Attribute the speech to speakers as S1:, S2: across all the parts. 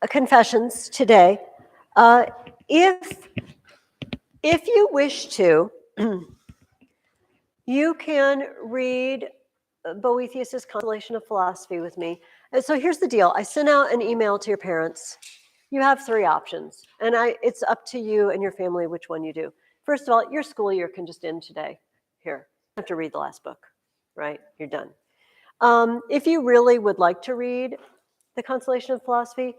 S1: confessions today. Uh, if you wish to, you can read Boethius's Consolation of Philosophy with me. And so here's the deal. I sent out an email to your parents. You have 3 options, and it's up to you and your family which one you do. First of all, your school year can just end today. Here, you have to read the last book, right? You're done. If you really would like to read the Consolation of Philosophy,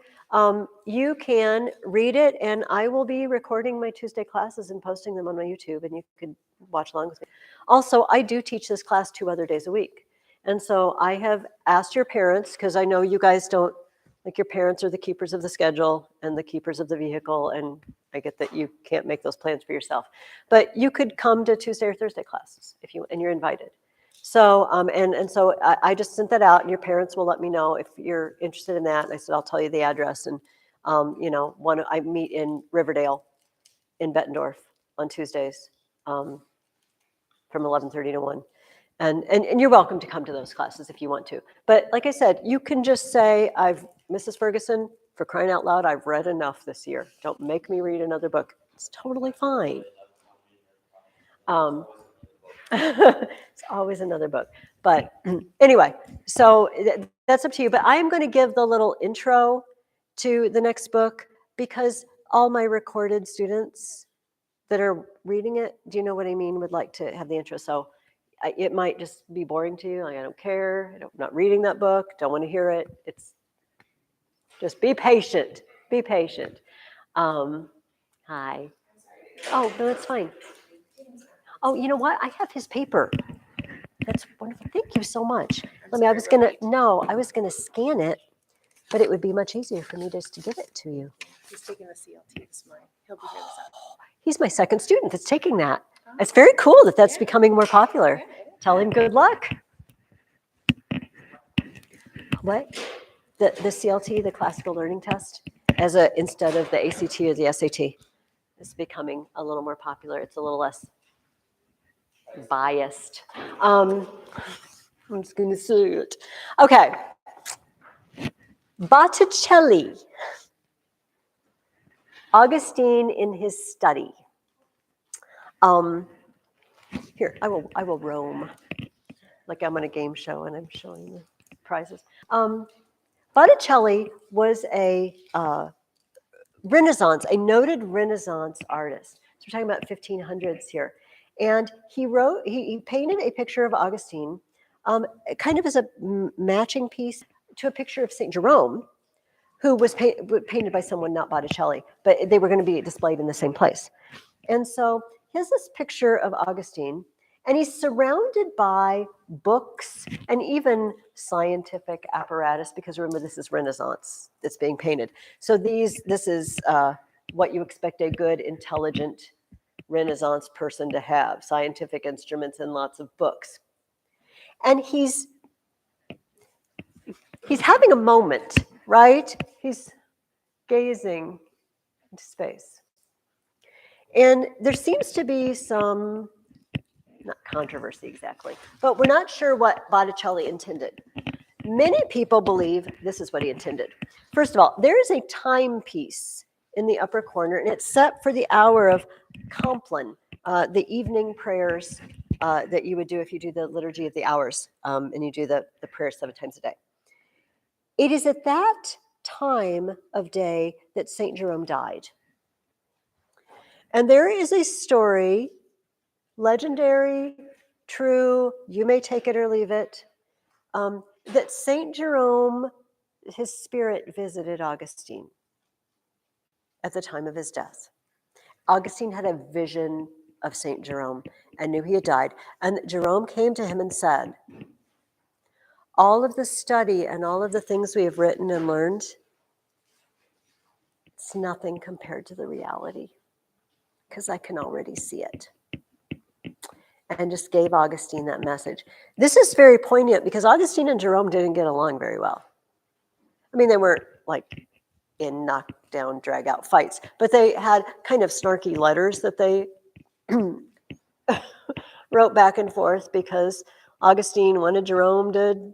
S1: you can read it, and I will be recording my Tuesday classes and posting them on my YouTube, and you can watch along with me. Also, I do teach this class 2 other days a week. And so I have asked your parents, because I know you guys don't, like your parents are the keepers of the schedule and the keepers of the vehicle, and I get that you can't make those plans for yourself. But you could come to Tuesday or Thursday classes if you, and you're invited. So, so I just sent that out, and your parents will let me know if you're interested in that. And I said, I'll tell you the address. And, I meet in Riverdale in Bettendorf on Tuesdays from 11:30 to 1. And you're welcome to come to those classes if you want to. But like I said, you can just say, Mrs. Ferguson, for crying out loud, I've read enough this year. Don't make me read another book. It's totally fine. It's always another book. But anyway, so that's up to you. But I am going to give the little intro to the next book because all my recorded students that are reading it, do you know what I mean, would like to have the intro. So it might just be boring to you. Like, I don't care. I'm not reading that book. Don't want to hear it. It's just be patient. Be patient. Hi. Oh, no, that's fine. Oh, you know what? I have his paper. That's wonderful. Thank you so much. I was going to scan it, but it would be much easier for me just to give it to you.
S2: He's taking the CLT this morning. He'll be here this afternoon.
S1: He's my second student that's taking that. It's very cool that that's becoming more popular. Tell him good luck. What? The CLT, the classical learning test, instead of the ACT or the SAT, is becoming a little more popular. It's a little less biased. I'm just going to say it. Okay. Botticelli. Augustine in his study. Here, I will roam like I'm on a game show and I'm showing the prizes. Botticelli was a noted Renaissance artist. So we're talking about 1500s here. And he painted a picture of Augustine, kind of as a matching piece to a picture of St. Jerome, who was painted by someone, not Botticelli, but they were going to be displayed in the same place. And so he has this picture of Augustine, and he's surrounded by books and even scientific apparatus, because remember, this is Renaissance that's being painted. So this is what you expect a good, intelligent Renaissance person to have: scientific instruments and lots of books. And he's having a moment, right? He's gazing into space. And there seems to be some, not controversy exactly, but we're not sure what Botticelli intended. Many people believe this is what he intended. First of all, there is a timepiece in the upper corner, and it's set for the hour of Compline, the evening prayers that you would do if you do the Liturgy of the Hours, and you do the prayers 7 times a day. It is at that time of day that St. Jerome died. And there is a story, legendary, true, you may take it or leave it, that St. Jerome, his spirit visited Augustine at the time of his death. Augustine had a vision of St. Jerome and knew he had died. And Jerome came to him and said, all of the study and all of the things we have written and learned, it's nothing compared to the reality, because I can already see it. And just gave Augustine that message. This is very poignant because Augustine and Jerome didn't get along very well. I mean, they weren't like in knockdown, drag out fights, but they had kind of snarky letters that they wrote back and forth because Augustine wanted Jerome to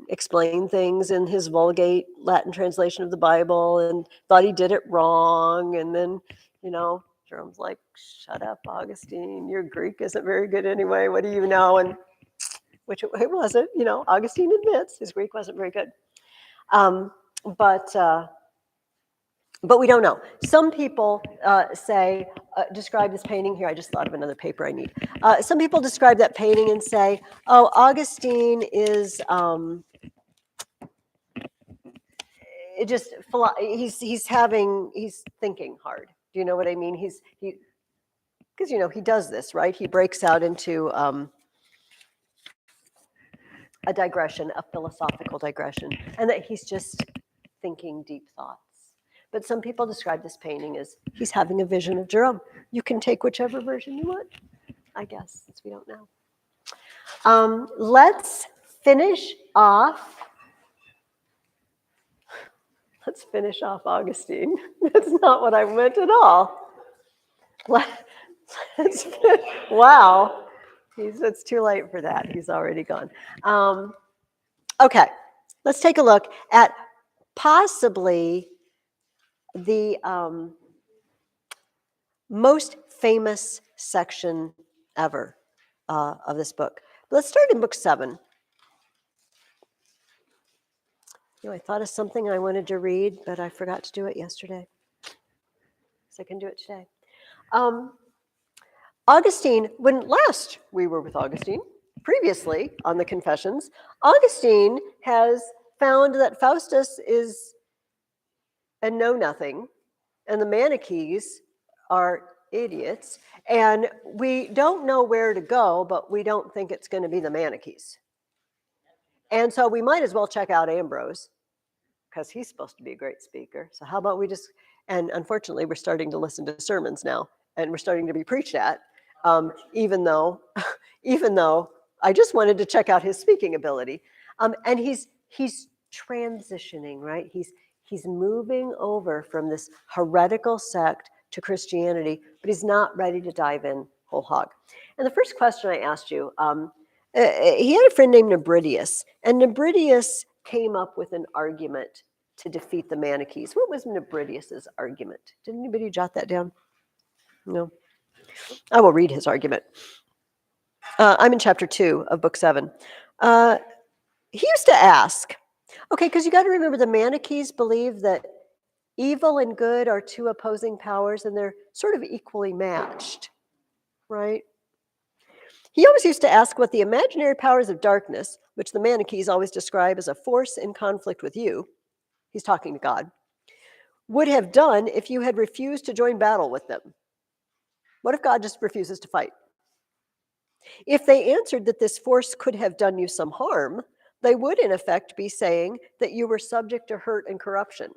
S1: explain things in his Vulgate Latin translation of the Bible and thought he did it wrong. And then, Jerome's like, shut up, Augustine. Your Greek isn't very good anyway. What do you know? And which it wasn't. Augustine admits his Greek wasn't very good. But we don't know. Some people describe this painting here. I just thought of another paper I need. Some people describe that painting and say, oh, Augustine is he's thinking hard. Do you know what I mean? Because he does this, right? He breaks out into a digression, a philosophical digression, and that he's just thinking deep thoughts. But some people describe this painting as he's having a vision of Jerome. You can take whichever version you want, I guess, since we don't know. Let's finish off Augustine. That's not what I meant at all. Wow. It's too late for that. He's already gone. Okay, let's take a look at possibly the most famous section ever of this book. Let's start in book 7. I thought of something I wanted to read, but I forgot to do it yesterday. So I can do it today. Augustine, when last we were with Augustine, previously on the Confessions, Augustine has found that Faustus is a know-nothing, and the Manichees are idiots, and we don't know where to go, but we don't think it's going to be the Manichees. And so we might as well check out Ambrose, because he's supposed to be a great speaker. So how about and unfortunately, we're starting to listen to sermons now, and we're starting to be preached at, even though I just wanted to check out his speaking ability. And he's transitioning, right? He's moving over from this heretical sect to Christianity, but he's not ready to dive in whole hog. And the first question I asked you, he had a friend named Nebridius, and Nebridius came up with an argument to defeat the Manichees. What was Nebridius's argument? Did anybody jot that down? No. I will read his argument. I'm in chapter 2 of book 7. He used to ask, okay, because you got to remember the Manichees believe that evil and good are two opposing powers and they're sort of equally matched, right? He always used to ask what the imaginary powers of darkness, which the Manichees always describe as a force in conflict with you, he's talking to God, would have done if you had refused to join battle with them. What if God just refuses to fight? If they answered that this force could have done you some harm, they would in effect be saying that you were subject to hurt and corruption.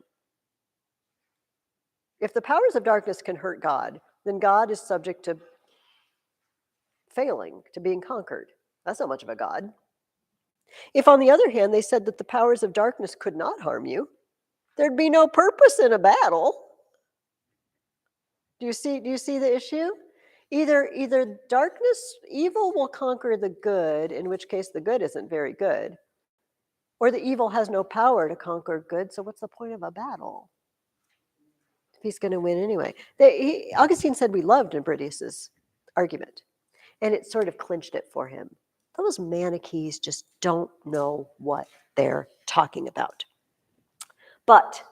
S1: If the powers of darkness can hurt God, then God is subject to failing, to being conquered. That's not much of a God. If, on the other hand, they said that the powers of darkness could not harm you, there'd be no purpose in a battle. Do you see the issue? Either darkness, evil will conquer the good, in which case the good isn't very good, or the evil has no power to conquer good, so what's the point of a battle? If he's going to win anyway. Augustine said we loved Nebridius's argument, and it sort of clinched it for him. Those Manichees just don't know what they're talking about. But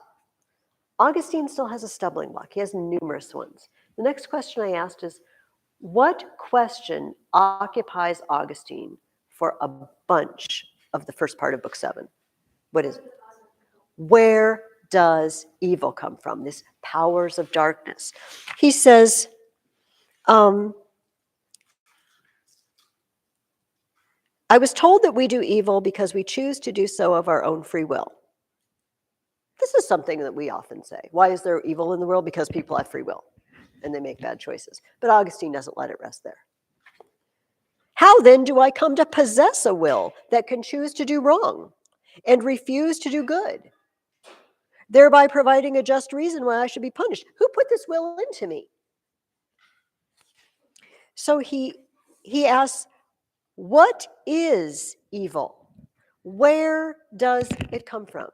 S1: Augustine still has a stumbling block. He has numerous ones. The next question I asked is, what question occupies Augustine for a bunch of the first part of book 7? What is it? Where does evil come from? These powers of darkness. He says, I was told that we do evil because we choose to do so of our own free will. This is something that we often say. Why is there evil in the world? Because people have free will and they make bad choices. But Augustine doesn't let it rest there. How then do I come to possess a will that can choose to do wrong and refuse to do good, thereby providing a just reason why I should be punished? Who put this will into me? So he asks, what is evil? Where does it come from?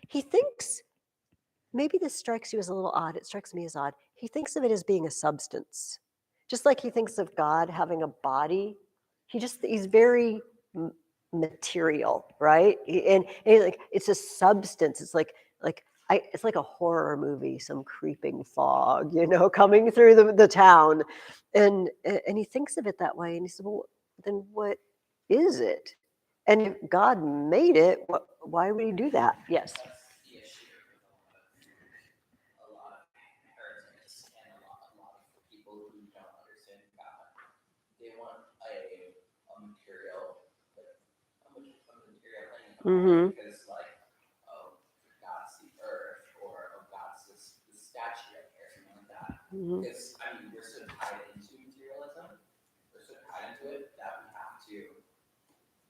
S1: He thinks, maybe this strikes you as a little odd. It strikes me as odd. He thinks of it as being a substance. Just like he thinks of God having a body. He's very material, right? And like, it's a substance. It's like it's like a horror movie, some creeping fog, coming through the town. And he thinks of it that way. And he said, well, then what is it? And if God made it, why would he do that? Yes.
S3: The issue a lot of heretics and a lot of people who don't understand God. They want a material, like a material thing, because like, oh, God's the earth, or oh, God's this statue right here, something like that. Because I mean, we're so tied into materialism, we're so tied into it that we have to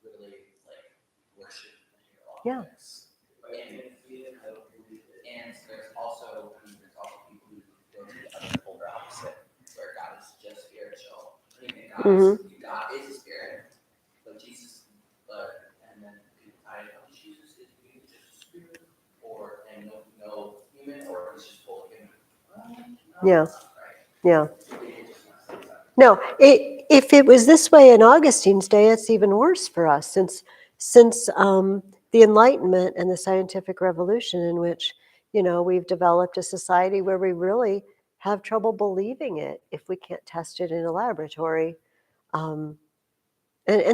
S3: really like worship material objects. And there's also people who go to the other polar opposite, where God is just spiritual. I mean, God is a spirit, but Jesus, and then people tie it up. Jesus is just a spirit, and no human, or he's just full of human.
S1: Yeah. Yeah. No, if it was this way in Augustine's day, it's even worse for us, since the Enlightenment and the scientific revolution, in which we've developed a society where we really have trouble believing it if we can't test it in a laboratory, and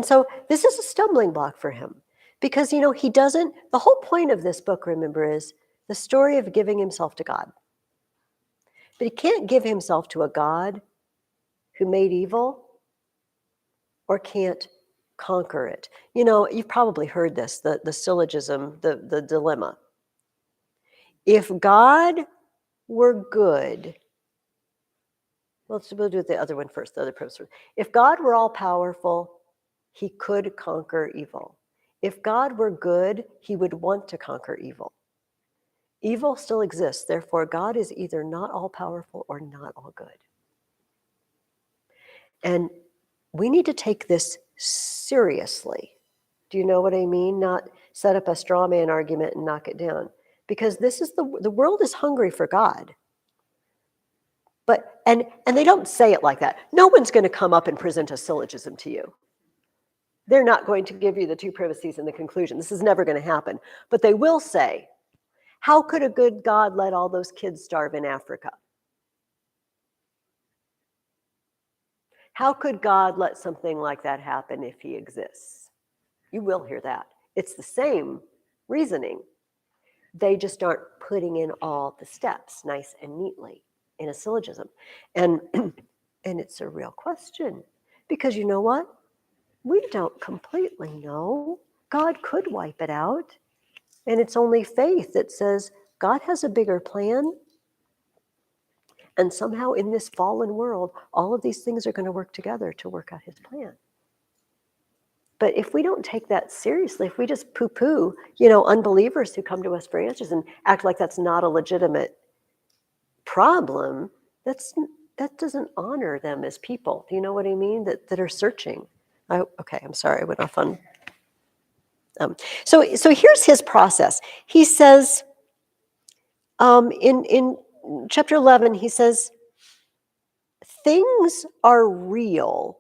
S1: so this is a stumbling block for him, because he doesn't. The whole point of this book, remember, is the story of giving himself to God, but he can't give himself to a God who made evil or can't conquer it. You've probably heard this, the syllogism, the dilemma. If God were good, we'll do the other one first, the other premise first. If God were all powerful, he could conquer evil. If God were good, he would want to conquer evil. Evil still exists, therefore God is either not all powerful or not all good. And we need to take this seriously. Do you know what I mean? Not set up a straw man argument and knock it down. Because this is the world is hungry for God. But and they don't say it like that. No one's going to come up and present a syllogism to you. They're not going to give you the two premises and the conclusion. This is never going to happen. But they will say, how could a good God let all those kids starve in Africa? How could God let something like that happen if he exists? You will hear that. It's the same reasoning. They just aren't putting in all the steps nice and neatly in a syllogism. And it's a real question, because you know what? We don't completely know. God could wipe it out. And it's only faith that says God has a bigger plan. And somehow in this fallen world, all of these things are going to work together to work out his plan. But if we don't take that seriously, if we just poo-poo, unbelievers who come to us for answers and act like that's not a legitimate problem, that doesn't honor them as people. Do you know what I mean? That are searching. Okay, I'm sorry, I went off on. So here's his process. He says, in chapter 11, he says, things are real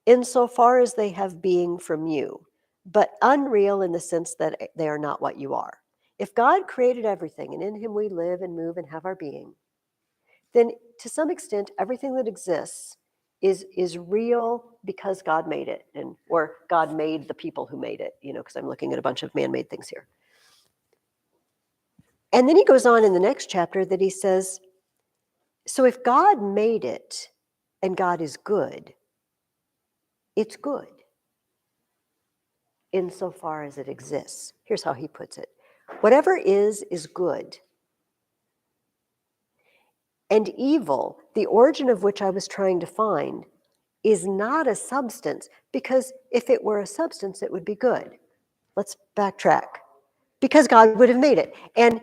S1: insofar as they have being from you, but unreal in the sense that they are not what you are. If God created everything, and in him we live and move and have our being, then to some extent, everything that exists is real because God made it, or God made the people who made it, because I'm looking at a bunch of man-made things here. And then he goes on in the next chapter that he says, so if God made it and God is good, it's good insofar as it exists. Here's how he puts it. Whatever is good. And evil, the origin of which I was trying to find, is not a substance, because if it were a substance, it would be good. Let's backtrack. Because God would have made it. And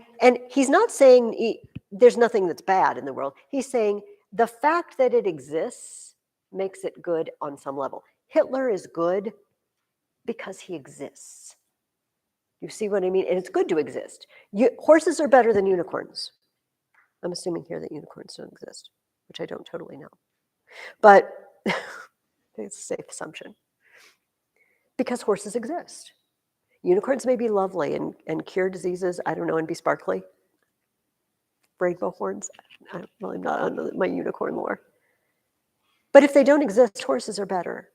S1: he's not saying there's nothing that's bad in the world. He's saying the fact that it exists makes it good on some level. Hitler is good because he exists. You see what I mean? And it's good to exist. Horses are better than unicorns. I'm assuming here that unicorns don't exist, which I don't totally know. But it's a safe assumption. Because horses exist. Unicorns may be lovely and cure diseases, I don't know, and be sparkly. Rainbow horns. I'm not on my unicorn lore. But if they don't exist, horses are better.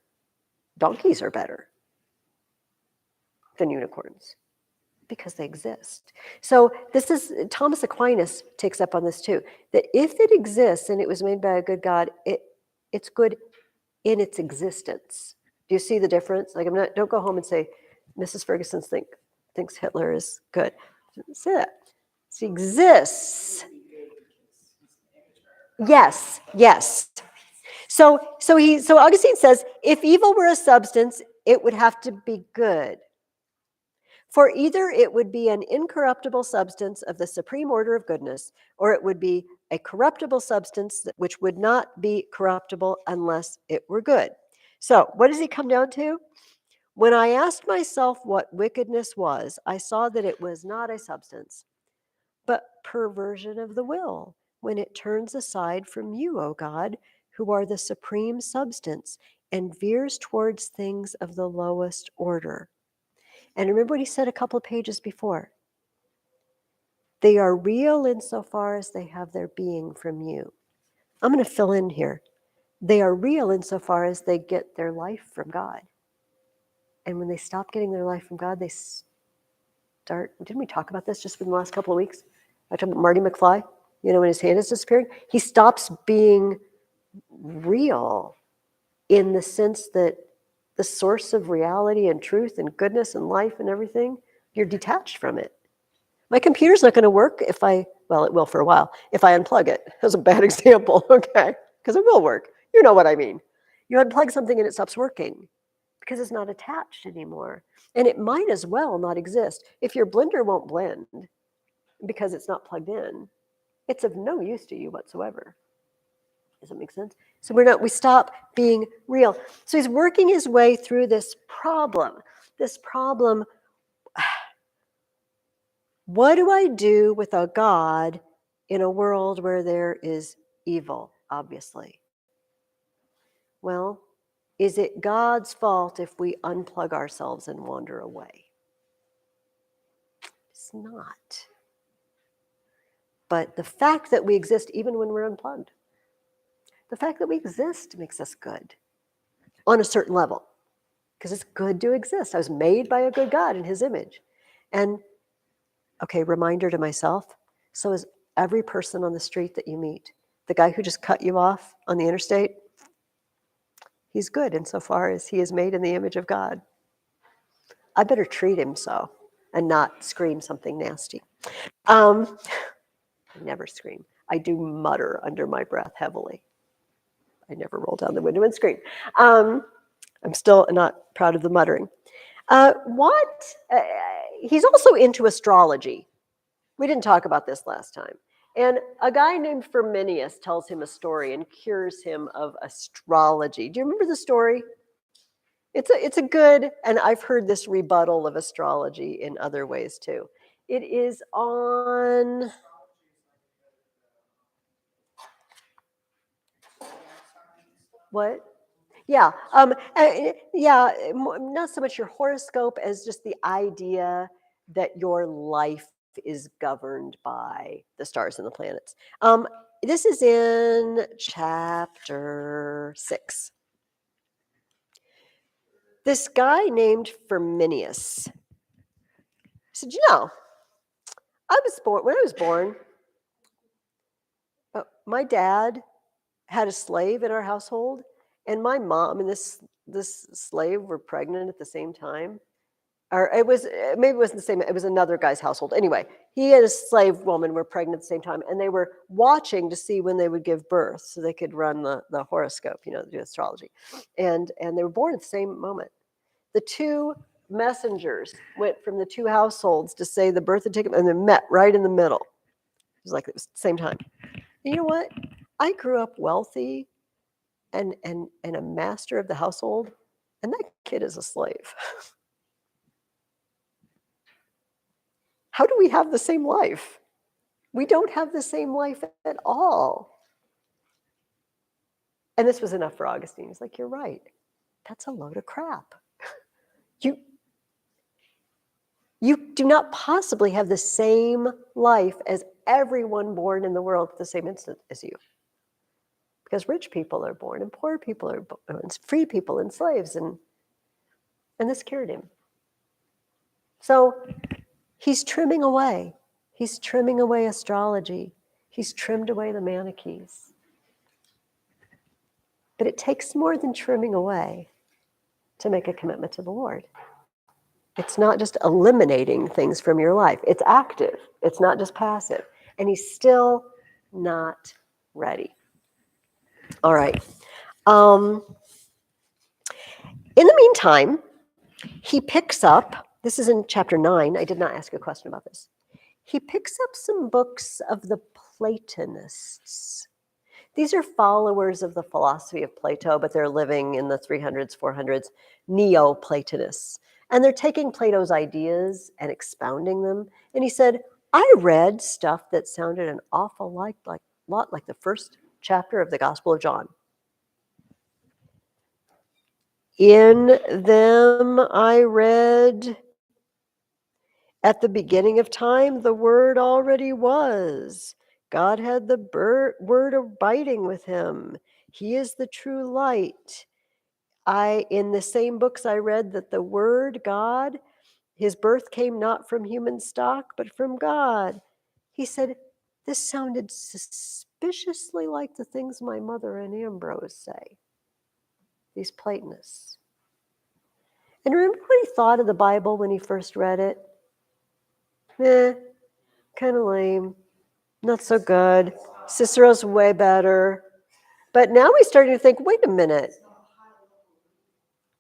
S1: Donkeys are better than unicorns because they exist. So this is, Thomas Aquinas takes up on this too, that if it exists and it was made by a good God, it's good in its existence. Do you see the difference? Like, don't go home and say, Mrs. Ferguson thinks Hitler is good. Say that. It exists. Yes, yes. So Augustine says, if evil were a substance, it would have to be good. For either it would be an incorruptible substance of the supreme order of goodness, or it would be a corruptible substance which would not be corruptible unless it were good. So what does he come down to? When I asked myself what wickedness was, I saw that it was not a substance, but perversion of the will, when it turns aside from you, O God, who are the supreme substance, and veers towards things of the lowest order. And remember what he said a couple of pages before. They are real insofar as they have their being from you. I'm going to fill in here. They are real insofar as they get their life from God. And when they stop getting their life from God, they start, didn't we talk about this just within the last couple of weeks? I talked about Marty McFly, when his hand is disappearing. He stops being real in the sense that the source of reality and truth and goodness and life and everything, you're detached from it. My computer's not going to work it will for a while, if I unplug it. That's a bad example, okay? Because it will work. You know what I mean. You unplug something and it stops working because it's not attached anymore. And it might as well not exist. If your blender won't blend because it's not plugged in, it's of no use to you whatsoever. Does that make sense? So we stop being real. So he's working his way through this problem. What do I do with a God in a world where there is evil, obviously? Well, is it God's fault if we unplug ourselves and wander away? It's not. But the fact that we exist even when we're unplugged, the fact that we exist makes us good on a certain level, because it's good to exist. I was made by a good God in his image. And, okay, reminder to myself, so is every person on the street that you meet. The guy who just cut you off on the interstate, he's good insofar as he is made in the image of God. I better treat him so and not scream something nasty. I never scream. I do mutter under my breath heavily. I never roll down the window and scream. I'm still not proud of the muttering. He's also into astrology. We didn't talk about this last time. And a guy named Firminius tells him a story and cures him of astrology. Do you remember the story? It's a good, and I've heard this rebuttal of astrology in other ways too. It is on... What? Yeah, not so much your horoscope as just the idea that your life is governed by the stars and the planets. This is in chapter 6. This guy named Firminius said, when I was born, my dad had a slave in our household, and my mom and this slave were pregnant at the same time. Or maybe it wasn't the same, it was another guy's household. Anyway, he and a slave woman were pregnant at the same time, and they were watching to see when they would give birth so they could run the horoscope, do astrology. And they were born at the same moment. The two messengers went from the two households to say the birth had taken, and they met right in the middle. It was the same time. And you know what? I grew up wealthy and a master of the household, and that kid is a slave. how do we have the same life? We don't have the same life at all. And this was enough for Augustine. He's like, you're right. That's a load of crap. You do not possibly have the same life as everyone born in the world at the same instant as you. Because rich people are born and poor people are born, and free people and slaves. And this cured him. So he's trimming away. He's trimming away astrology. He's trimmed away the Manichees. But it takes more than trimming away to make a commitment to the Lord. It's not just eliminating things from your life. It's active. It's not just passive. And he's still not ready. All right. In the meantime, he picks up, this is in chapter 9. I did not ask a question about this. He picks up some books of the Platonists. These are followers of the philosophy of Plato, but they're living in the 300s, 400s, Neo-Platonists. And they're taking Plato's ideas and expounding them. And he said, I read stuff that sounded an awful lot like the first chapter of the Gospel of John. In them I read, at the beginning of time, the Word already was. God had the Word abiding with him. He is the true light. In the same books I read that the Word, God, his birth came not from human stock, but from God. He said, this sounded suspiciously like the things my mother and Ambrose say, these Platonists. And remember what he thought of the Bible when he first read it? Kind of lame, not so good. Cicero's way better. But now he's starting to think, wait a minute.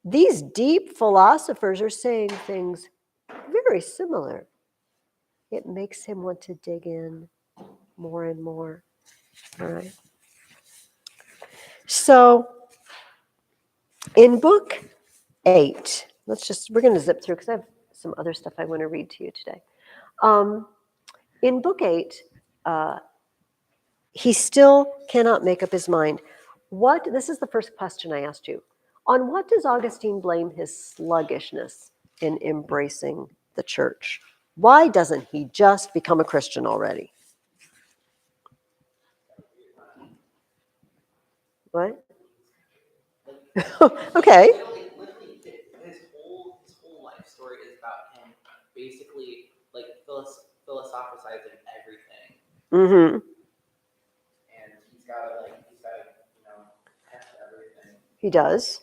S1: These deep philosophers are saying things very similar. It makes him want to dig in more and more. All right. So in book 8, we're going to zip through because I have some other stuff I want to read to you today. In book 8, he still cannot make up his mind. This is the first question I asked you. On what does Augustine blame his sluggishness in embracing the church? Why doesn't he just become a Christian already? What? Okay.
S3: Literally, his whole life story is about him basically like philosophizing everything.
S1: Mm-hmm.
S3: And he's gotta test everything.
S1: He does.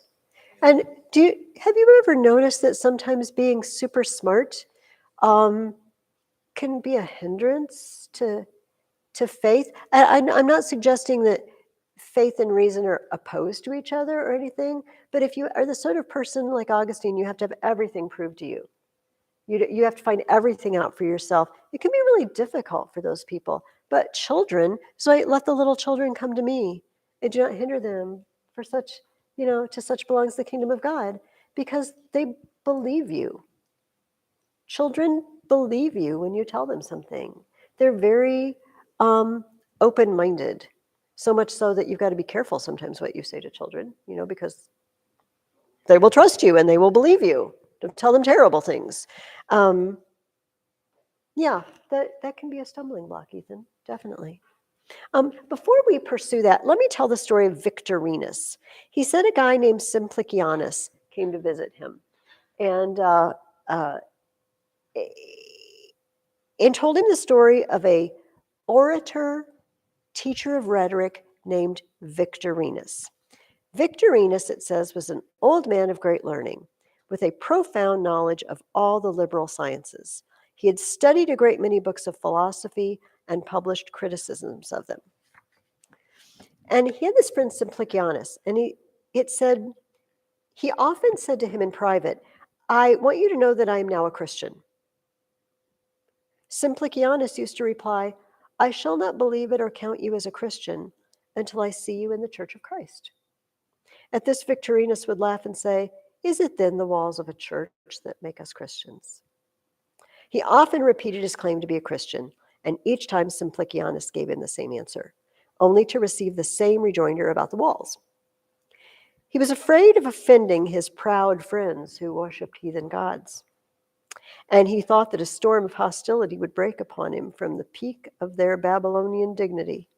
S1: And have you ever noticed that sometimes being super smart can be a hindrance to faith? I'm not suggesting that faith and reason are opposed to each other or anything, but if you are the sort of person like Augustine, you have to have everything proved to you. You have to find everything out for yourself. It can be really difficult for those people. But children, so I let the little children come to me. I do not hinder them for such, to such belongs the kingdom of God, because they believe you. Children believe you when you tell them something. They're very open-minded, so much so that you've got to be careful sometimes what you say to children, because they will trust you and they will believe you. Don't tell them terrible things. Yeah, that can be a stumbling block, Ethan, definitely. Before we pursue that, let me tell the story of Victorinus. He said a guy named Simplicianus came to visit him and told him the story of a orator, teacher of rhetoric named Victorinus. Victorinus, it says, was an old man of great learning, with a profound knowledge of all the liberal sciences. He had studied a great many books of philosophy and published criticisms of them. And he had this friend Simplicianus, and he often said to him in private, I want you to know that I am now a Christian. Simplicianus used to reply, I shall not believe it or count you as a Christian until I see you in the Church of Christ. At this, Victorinus would laugh and say, is it then the walls of a church that make us Christians? He often repeated his claim to be a Christian, and each time Simplicianus gave him the same answer, only to receive the same rejoinder about the walls. He was afraid of offending his proud friends who worshipped heathen gods, and he thought that a storm of hostility would break upon him from the peak of their Babylonian dignity.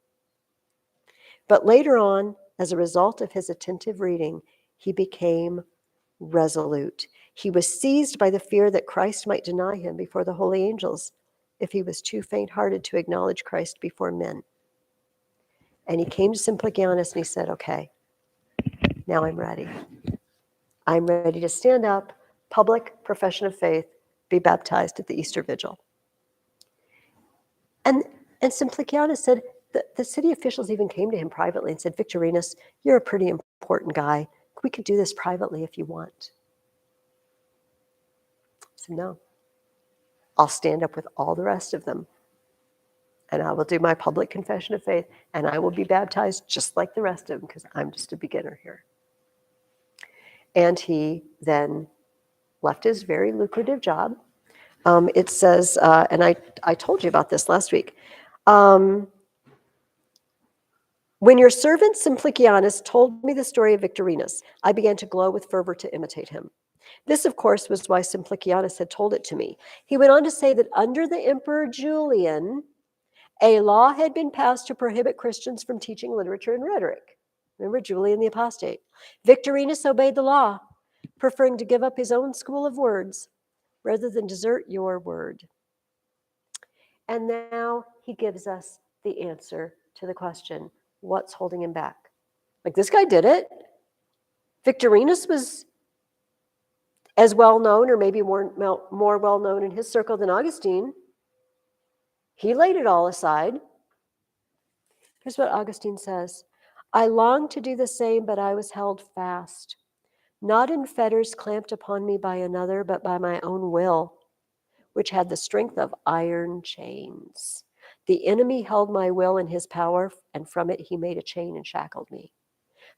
S1: But later on, as a result of his attentive reading, he became resolute. He was seized by the fear that Christ might deny him before the holy angels if he was too faint-hearted to acknowledge Christ before men. And he came to Simplicianus and he said, okay, now I'm ready. I'm ready to stand up, public profession of faith, be baptized at the Easter Vigil. And Simplicianus said, the city officials even came to him privately and said, Victorinus, you're a pretty important guy. We could do this privately if you want. I said, no. I'll stand up with all the rest of them, and I will do my public confession of faith, and I will be baptized just like the rest of them because I'm just a beginner here. And he then left his very lucrative job. It says, and I told you about this last week, when your servant Simplicianus told me the story of Victorinus, I began to glow with fervor to imitate him. This, of course, was why Simplicianus had told it to me. He went on to say that under the Emperor Julian, a law had been passed to prohibit Christians from teaching literature and rhetoric. Remember Julian the Apostate. Victorinus obeyed the law, preferring to give up his own school of words rather than desert your word. And now he gives us the answer to the question, what's holding him back? Like, this guy did it. Victorinus was as well known, or maybe more well known in his circle than Augustine. He laid it all aside. Here's what Augustine says. I longed to do the same, but I was held fast, not in fetters clamped upon me by another, but by my own will, which had the strength of iron chains. The enemy held my will in his power, and from it he made a chain and shackled me.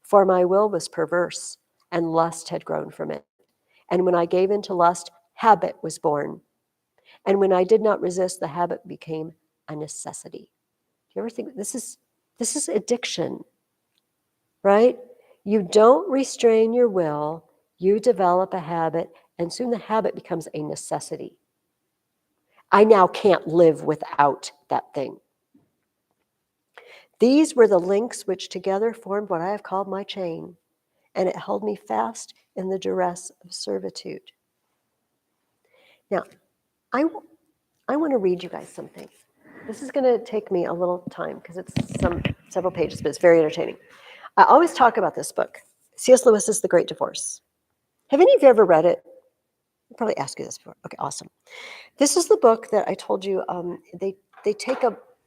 S1: For my will was perverse, and lust had grown from it. And when I gave in to lust, habit was born. And when I did not resist, the habit became a necessity. Do you ever think this is addiction, right? You don't restrain your will, you develop a habit, and soon the habit becomes a necessity. I now can't live without that thing. These were the links which together formed what I have called my chain, and it held me fast in the duress of servitude. Now, I want to read you guys something. This is going to take me a little time because it's several pages, but it's very entertaining. I always talk about this book, C.S. Lewis's The Great Divorce. Have any of you ever read it? I'll probably ask you this before. Okay, awesome. This is the book that I told you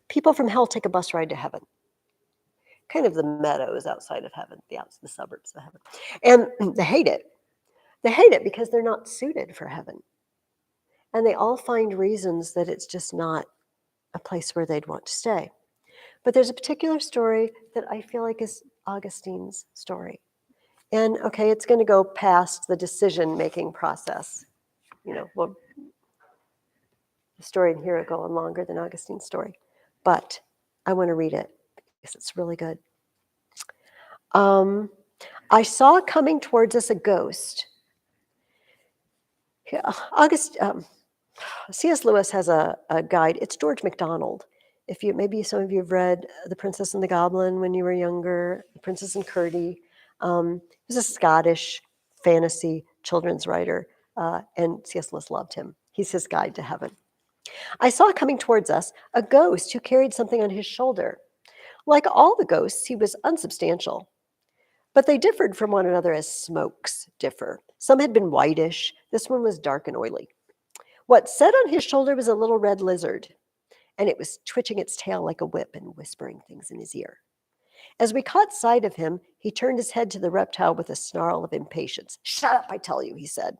S1: people from hell take a bus ride to heaven. Kind of the meadows outside of heaven, the suburbs of heaven. And they hate it. They hate it because they're not suited for heaven. And they all find reasons that it's just not a place where they'd want to stay. But there's a particular story that I feel like is Augustine's story. And okay, it's going to go past the decision-making process. Well, the story in here will go on longer than Augustine's story. But I want to read it because it's really good. I saw coming towards us a ghost. C.S. Lewis has a guide. It's George MacDonald. Maybe some of you have read The Princess and the Goblin when you were younger, The Princess and Curdie. He was a Scottish fantasy children's writer, and C.S. Lewis loved him. He's his guide to heaven. I saw coming towards us a ghost who carried something on his shoulder. Like all the ghosts, he was unsubstantial. But they differed from one another as smokes differ. Some had been whitish. This one was dark and oily. What sat on his shoulder was a little red lizard, and it was twitching its tail like a whip and whispering things in his ear. As we caught sight of him, he turned his head to the reptile with a snarl of impatience. "Shut up, I tell you," he said.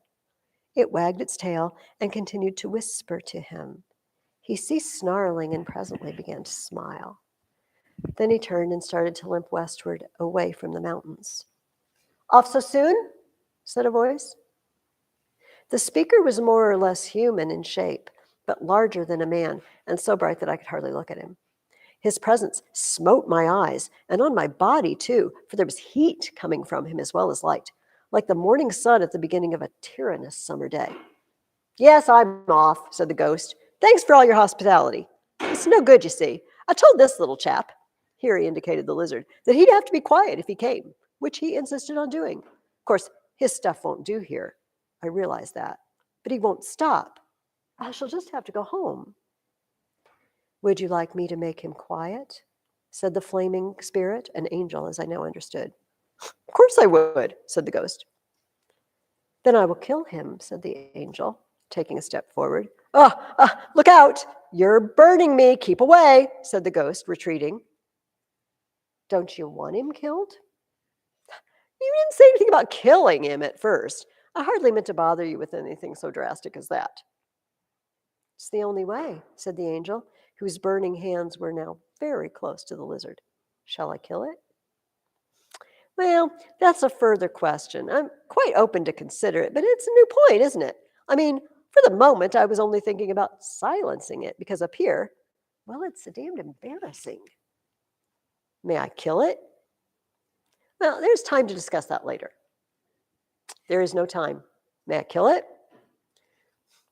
S1: It wagged its tail and continued to whisper to him. He ceased snarling and presently began to smile. Then he turned and started to limp westward, away from the mountains. "Off so soon?" said a voice. The speaker was more or less human in shape, but larger than a man, and so bright that I could hardly look at him. His presence smote my eyes, and on my body too, for there was heat coming from him as well as light, like the morning sun at the beginning of a tyrannous summer day. Yes, I'm off, said the ghost. Thanks for all your hospitality. It's no good, you see. I told this little chap, here he indicated the lizard, that he'd have to be quiet if he came, which he insisted on doing. Of course, his stuff won't do here. I realize that. But he won't stop. I shall just have to go home. Would you like me to make him quiet? Said the flaming spirit, an angel, as I now understood. Of course I would, said the ghost. Then I will kill him, said the angel, taking a step forward. Look out! You're burning me. Keep away, said the ghost, retreating. Don't you want him killed? You didn't say anything about killing him at first. I hardly meant to bother you with anything so drastic as that. It's the only way, said the angel, whose burning hands were now very close to the lizard. Shall I kill it? Well, that's a further question. I'm quite open to consider it, but it's a new point, isn't it? I mean, for the moment, I was only thinking about silencing it, because up here, well, it's so damned embarrassing. May I kill it? Well, there's time to discuss that later. There is no time. May I kill it?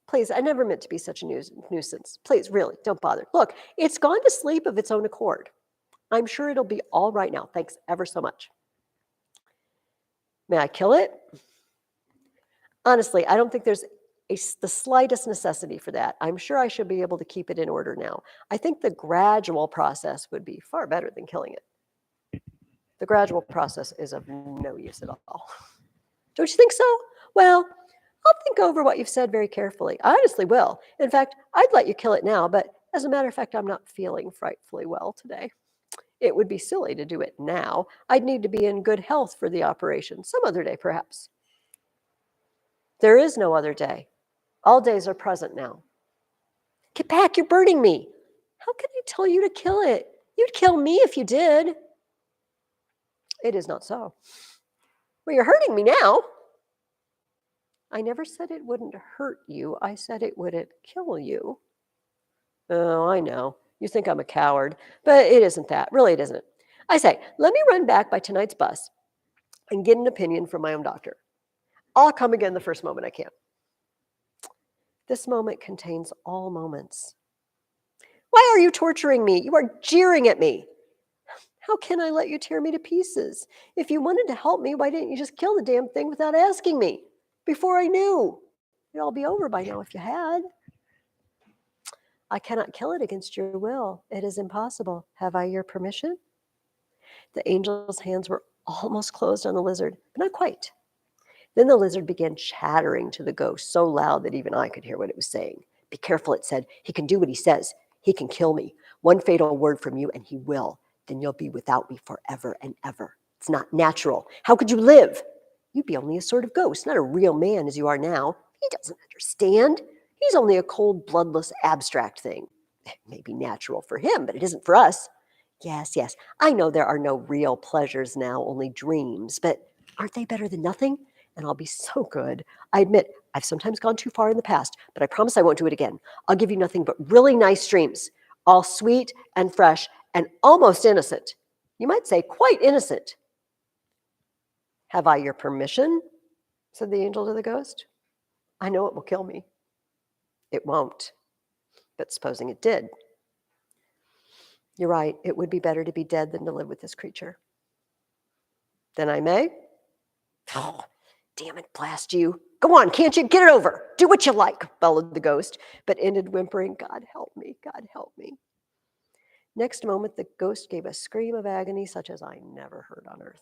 S1: Please, I never meant to be such a nuisance. Please, really, don't bother. Look, it's gone to sleep of its own accord. I'm sure it'll be all right now. Thanks ever so much. May I kill it? Honestly, I don't think there's the slightest necessity for that. I'm sure I should be able to keep it in order now. I think the gradual process would be far better than killing it. The gradual process is of no use at all. Don't you think so? Well, I'll think over what you've said very carefully. I honestly will. In fact, I'd let you kill it now, but as a matter of fact, I'm not feeling frightfully well today. It would be silly to do it now. I'd need to be in good health for the operation. Some other day, perhaps. There is no other day. All days are present now. Get back, you're burning me. How can I tell you to kill it? You'd kill me if you did. It is not so. Well, you're hurting me now. I never said it wouldn't hurt you. I said it wouldn't kill you. Oh, I know. You think I'm a coward, but it isn't that. Really, it isn't. I say, let me run back by tonight's bus and get an opinion from my own doctor. I'll come again the first moment I can. This moment contains all moments. Why are you torturing me? You are jeering at me. How can I let you tear me to pieces? If you wanted to help me, why didn't you just kill the damn thing without asking me? Before I knew. It'd all be over by now if you had. I cannot kill it against your will. It is impossible. Have I your permission? The angel's hands were almost closed on the lizard, but not quite. Then the lizard began chattering to the ghost so loud that even I could hear what it was saying. Be careful, it said. He can do what he says. He can kill me. One fatal word from you and he will. Then you'll be without me forever and ever. It's not natural. How could you live? You'd be only a sort of ghost, not a real man as you are now. He doesn't understand. He's only a cold, bloodless, abstract thing. It may be natural for him, but it isn't for us. Yes, I know there are no real pleasures now, only dreams, but aren't they better than nothing? And I'll be so good. I admit I've sometimes gone too far in the past, but I promise I won't do it again. I'll give you nothing but really nice dreams, all sweet and fresh and almost innocent. You might say quite innocent. Have I your permission? Said the angel to the ghost. I know it will kill me. It won't. But supposing it did. You're right. It would be better to be dead than to live with this creature. Then I may? Oh, damn it, blast you. Go on, can't you? Get it over. Do what you like, bellowed the ghost, but ended whimpering, God help me, God help me. Next moment, the ghost gave a scream of agony such as I never heard on earth.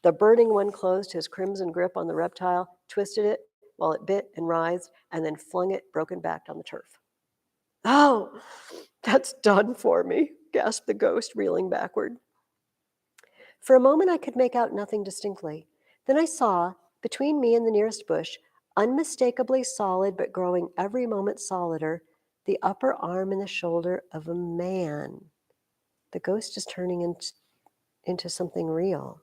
S1: The burning one closed his crimson grip on the reptile, twisted it while it bit and writhed, and then flung it broken-backed on the turf. Oh, that's done for me, gasped the ghost, reeling backward. For a moment, I could make out nothing distinctly. Then I saw, between me and the nearest bush, unmistakably solid but growing every moment solider, the upper arm and the shoulder of a man. The ghost is turning into something real.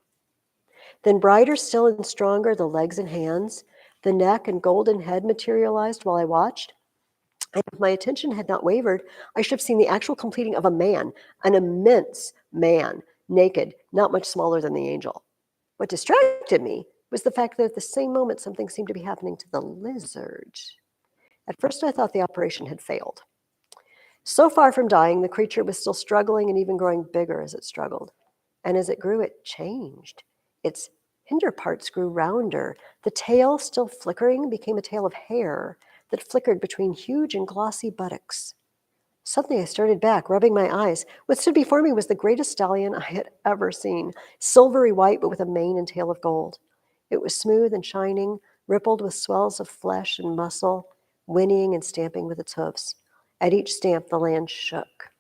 S1: Then brighter still and stronger, the legs and hands, the neck and golden head materialized while I watched. And if my attention had not wavered, I should have seen the actual completing of a man, an immense man, naked, not much smaller than the angel. What distracted me was the fact that at the same moment something seemed to be happening to the lizard. At first I thought the operation had failed. So far from dying, the creature was still struggling and even growing bigger as it struggled. And as it grew, it changed. Its hinder parts grew rounder. The tail, still flickering, became a tail of hair that flickered between huge and glossy buttocks. Suddenly I started back, rubbing my eyes. What stood before me was the greatest stallion I had ever seen, silvery white but with a mane and tail of gold. It was smooth and shining, rippled with swells of flesh and muscle, whinnying and stamping with its hoofs. At each stamp, the land shook.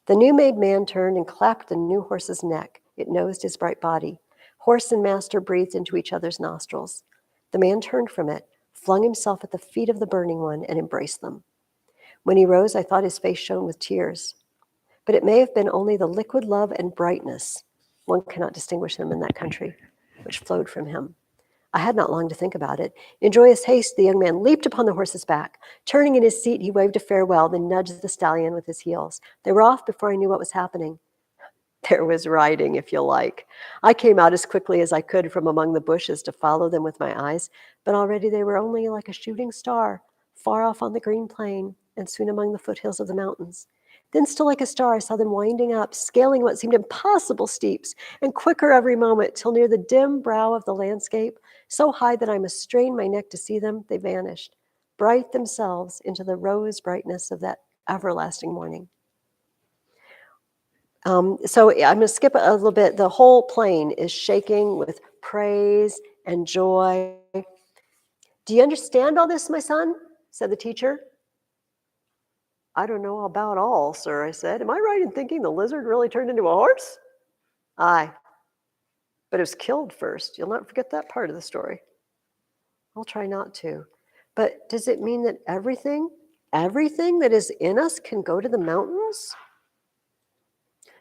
S1: The new-made man turned and clapped the new horse's neck. It nosed his bright body. Horse and master breathed into each other's nostrils. The man turned from it, flung himself at the feet of the burning one, and embraced them. When he rose, I thought his face shone with tears. But it may have been only the liquid love and brightness, one cannot distinguish them in that country, which flowed from him. I had not long to think about it. In joyous haste, the young man leaped upon the horse's back. Turning in his seat, he waved a farewell, then nudged the stallion with his heels. They were off before I knew what was happening. There was riding, if you like. I came out as quickly as I could from among the bushes to follow them with my eyes, but already they were only like a shooting star, far off on the green plain, and soon among the foothills of the mountains. Then, still like a star, I saw them winding up, scaling what seemed impossible steeps, and quicker every moment, till near the dim brow of the landscape, so high that I must strain my neck to see them, they vanished, bright themselves into the rose brightness of that everlasting morning. So I'm going to skip a little bit. The whole plain is shaking with praise and joy. Do you understand all this, my son? Said the teacher. I don't know about all, sir, I said. Am I right in thinking the lizard really turned into a horse? Aye, but it was killed first. You'll not forget that part of the story. I'll try not to. But does it mean that everything that is in us can go to the mountains?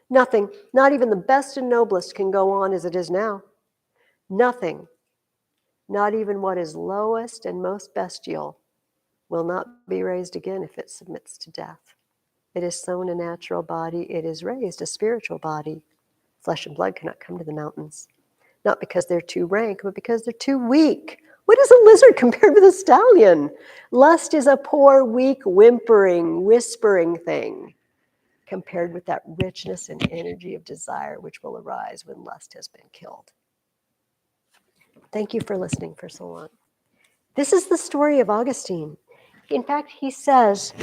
S1: Nothing, not even the best and noblest, can go on as it is now. Nothing, not even what is lowest and most bestial, will not be raised again if it submits to death. It is sown a natural body, it is raised a spiritual body. Flesh and blood cannot come to the mountains, not because they're too rank, but because they're too weak. What is a lizard compared with a stallion? Lust is a poor, weak, whimpering, whispering thing compared with that richness and energy of desire which will arise when lust has been killed. Thank you for listening for so long. This is the story of Augustine. In fact, he says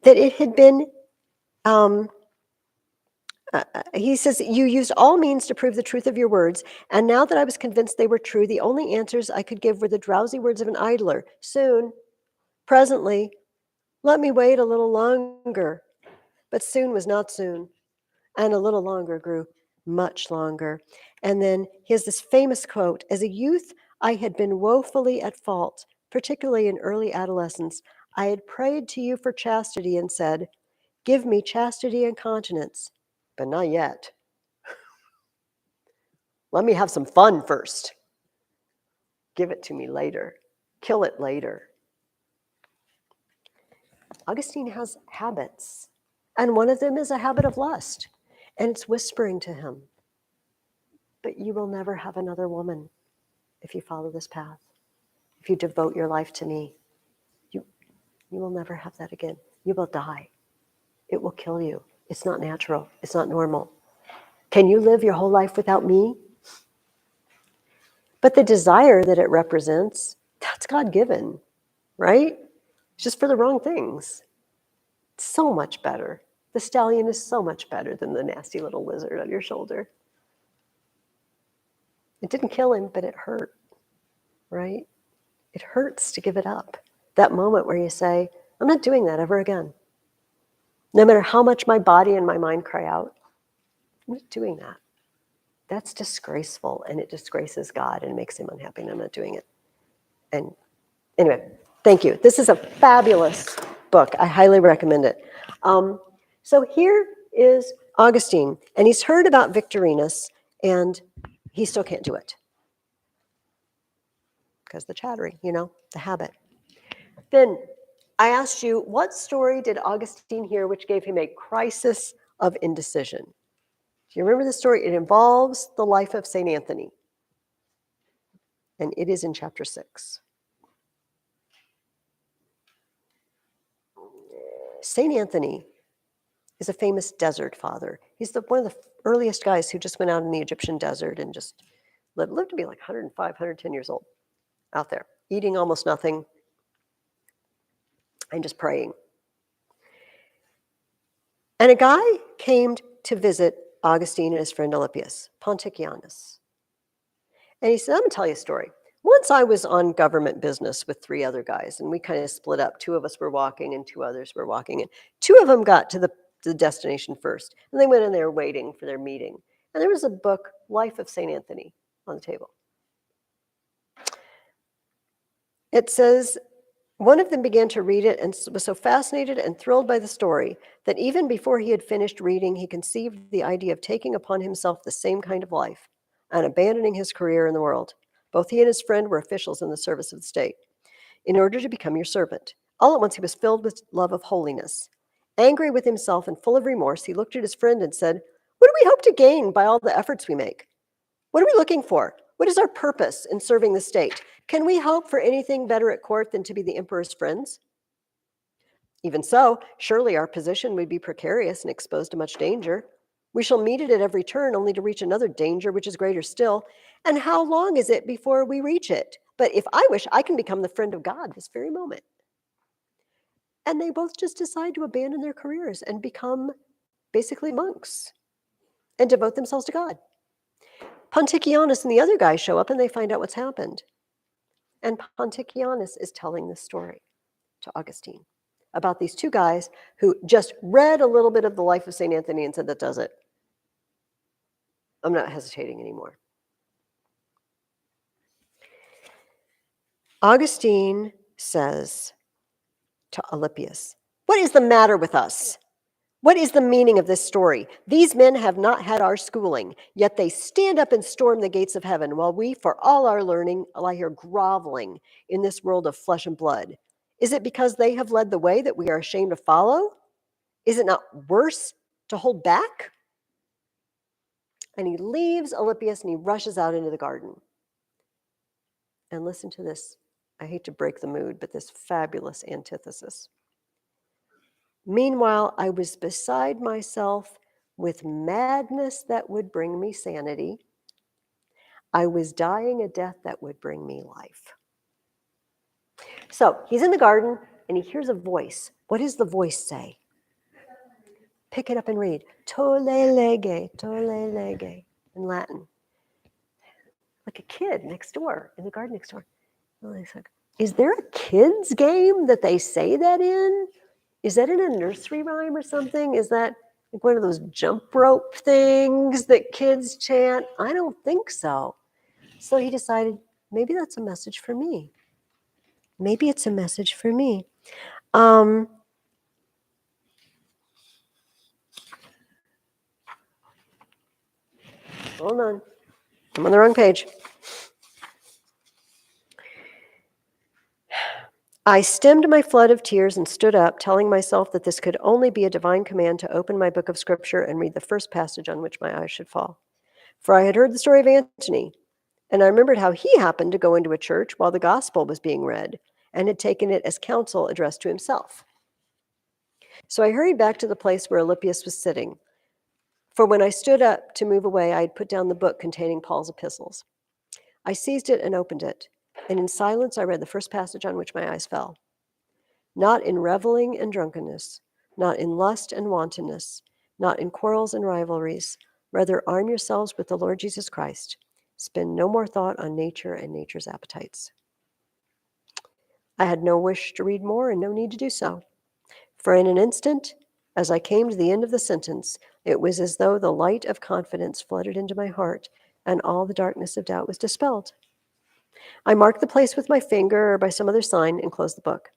S1: that it had been, he says, you used all means to prove the truth of your words, and now that I was convinced they were true, the only answers I could give were the drowsy words of an idler. Soon, presently, let me wait a little longer. But soon was not soon, and a little longer grew much longer. And then he has this famous quote: as a youth, I had been woefully at fault, particularly in early adolescence. I had prayed to you for chastity and said, give me chastity and continence, but not yet. Let me have some fun first. Give it to me later. Kill it later. Augustine has habits, and one of them is a habit of lust, and it's whispering to him, but you will never have another woman if you follow this path. If you devote your life to me, you will never have that again. You will die. It will kill you. It's not natural. It's not normal. Can you live your whole life without me? But the desire that it represents, that's God-given, right? It's just for the wrong things. It's so much better. The stallion is so much better than the nasty little lizard on your shoulder. It didn't kill him, but it hurt, right? It hurts to give it up. That moment where you say, I'm not doing that ever again. No matter how much my body and my mind cry out, I'm not doing that. That's disgraceful, and it disgraces God and makes him unhappy, and I'm not doing it. And anyway, thank you. This is a fabulous book. I highly recommend it. So here is Augustine, and he's heard about Victorinus, and he still can't do it. Because the chattering, the habit. Then I asked you, what story did Augustine hear which gave him a crisis of indecision? Do you remember the story? It involves the life of St. Anthony. And it is in chapter 6. St. Anthony is a famous desert father. He's one of the earliest guys who just went out in the Egyptian desert and just lived to be like 105, 110 years old out there, eating almost nothing and just praying. And a guy came to visit Augustine and his friend Alypius, Ponticianus. And he said, I'm going to tell you a story. Once I was on government business with 3 other guys, and we kind of split up. 2 of us were walking and 2 others were walking. And 2 of them got to the destination first. And they went in there waiting for their meeting. And there was a book, Life of St. Anthony, on the table. It says, one of them began to read it and was so fascinated and thrilled by the story that even before he had finished reading, he conceived the idea of taking upon himself the same kind of life and abandoning his career in the world. Both he and his friend were officials in the service of the state, in order to become your servant. All at once he was filled with love of holiness. Angry with himself and full of remorse, he looked at his friend and said, what do we hope to gain by all the efforts we make? What are we looking for? What is our purpose in serving the state? Can we hope for anything better at court than to be the emperor's friends? Even so, surely our position would be precarious and exposed to much danger. We shall meet it at every turn, only to reach another danger, which is greater still. And how long is it before we reach it? But if I wish, I can become the friend of God this very moment. And they both just decide to abandon their careers and become basically monks and devote themselves to God. Ponticianus and the other guys show up and they find out what's happened. And Ponticianus is telling this story to Augustine about these 2 guys who just read a little bit of the life of St. Anthony and said, that does it. I'm not hesitating anymore. Augustine says to Alypius, what is the matter with us? What is the meaning of this story? These men have not had our schooling, yet they stand up and storm the gates of heaven, while we, for all our learning, lie here groveling in this world of flesh and blood. Is it because they have led the way that we are ashamed to follow? Is it not worse to hold back? And he leaves Alypius and he rushes out into the garden. And listen to this. I hate to break the mood, but this fabulous antithesis. Meanwhile, I was beside myself with madness that would bring me sanity. I was dying a death that would bring me life. So he's in the garden and he hears a voice. What does the voice say? Pick it up and read. Tolle lege in Latin. Like a kid next door, in the garden next door. Is there a kid's game that they say that in? Is that in a nursery rhyme or something? Is that like one of those jump rope things that kids chant? I don't think so. So he decided, maybe that's a message for me. Maybe it's a message for me. Hold on. I'm on the wrong page. I stemmed my flood of tears and stood up, telling myself that this could only be a divine command to open my book of scripture and read the first passage on which my eyes should fall. For I had heard the story of Antony, and I remembered how he happened to go into a church while the gospel was being read and had taken it as counsel addressed to himself. So I hurried back to the place where Alypius was sitting. For when I stood up to move away, I had put down the book containing Paul's epistles. I seized it and opened it, and in silence I read the first passage on which my eyes fell. Not in reveling and drunkenness, not in lust and wantonness, not in quarrels and rivalries. Rather, arm yourselves with the Lord Jesus Christ. Spend no more thought on nature and nature's appetites. I had no wish to read more and no need to do so. For in an instant, as I came to the end of the sentence, it was as though the light of confidence flooded into my heart and all the darkness of doubt was dispelled. I marked the place with my finger or by some other sign and closed the book.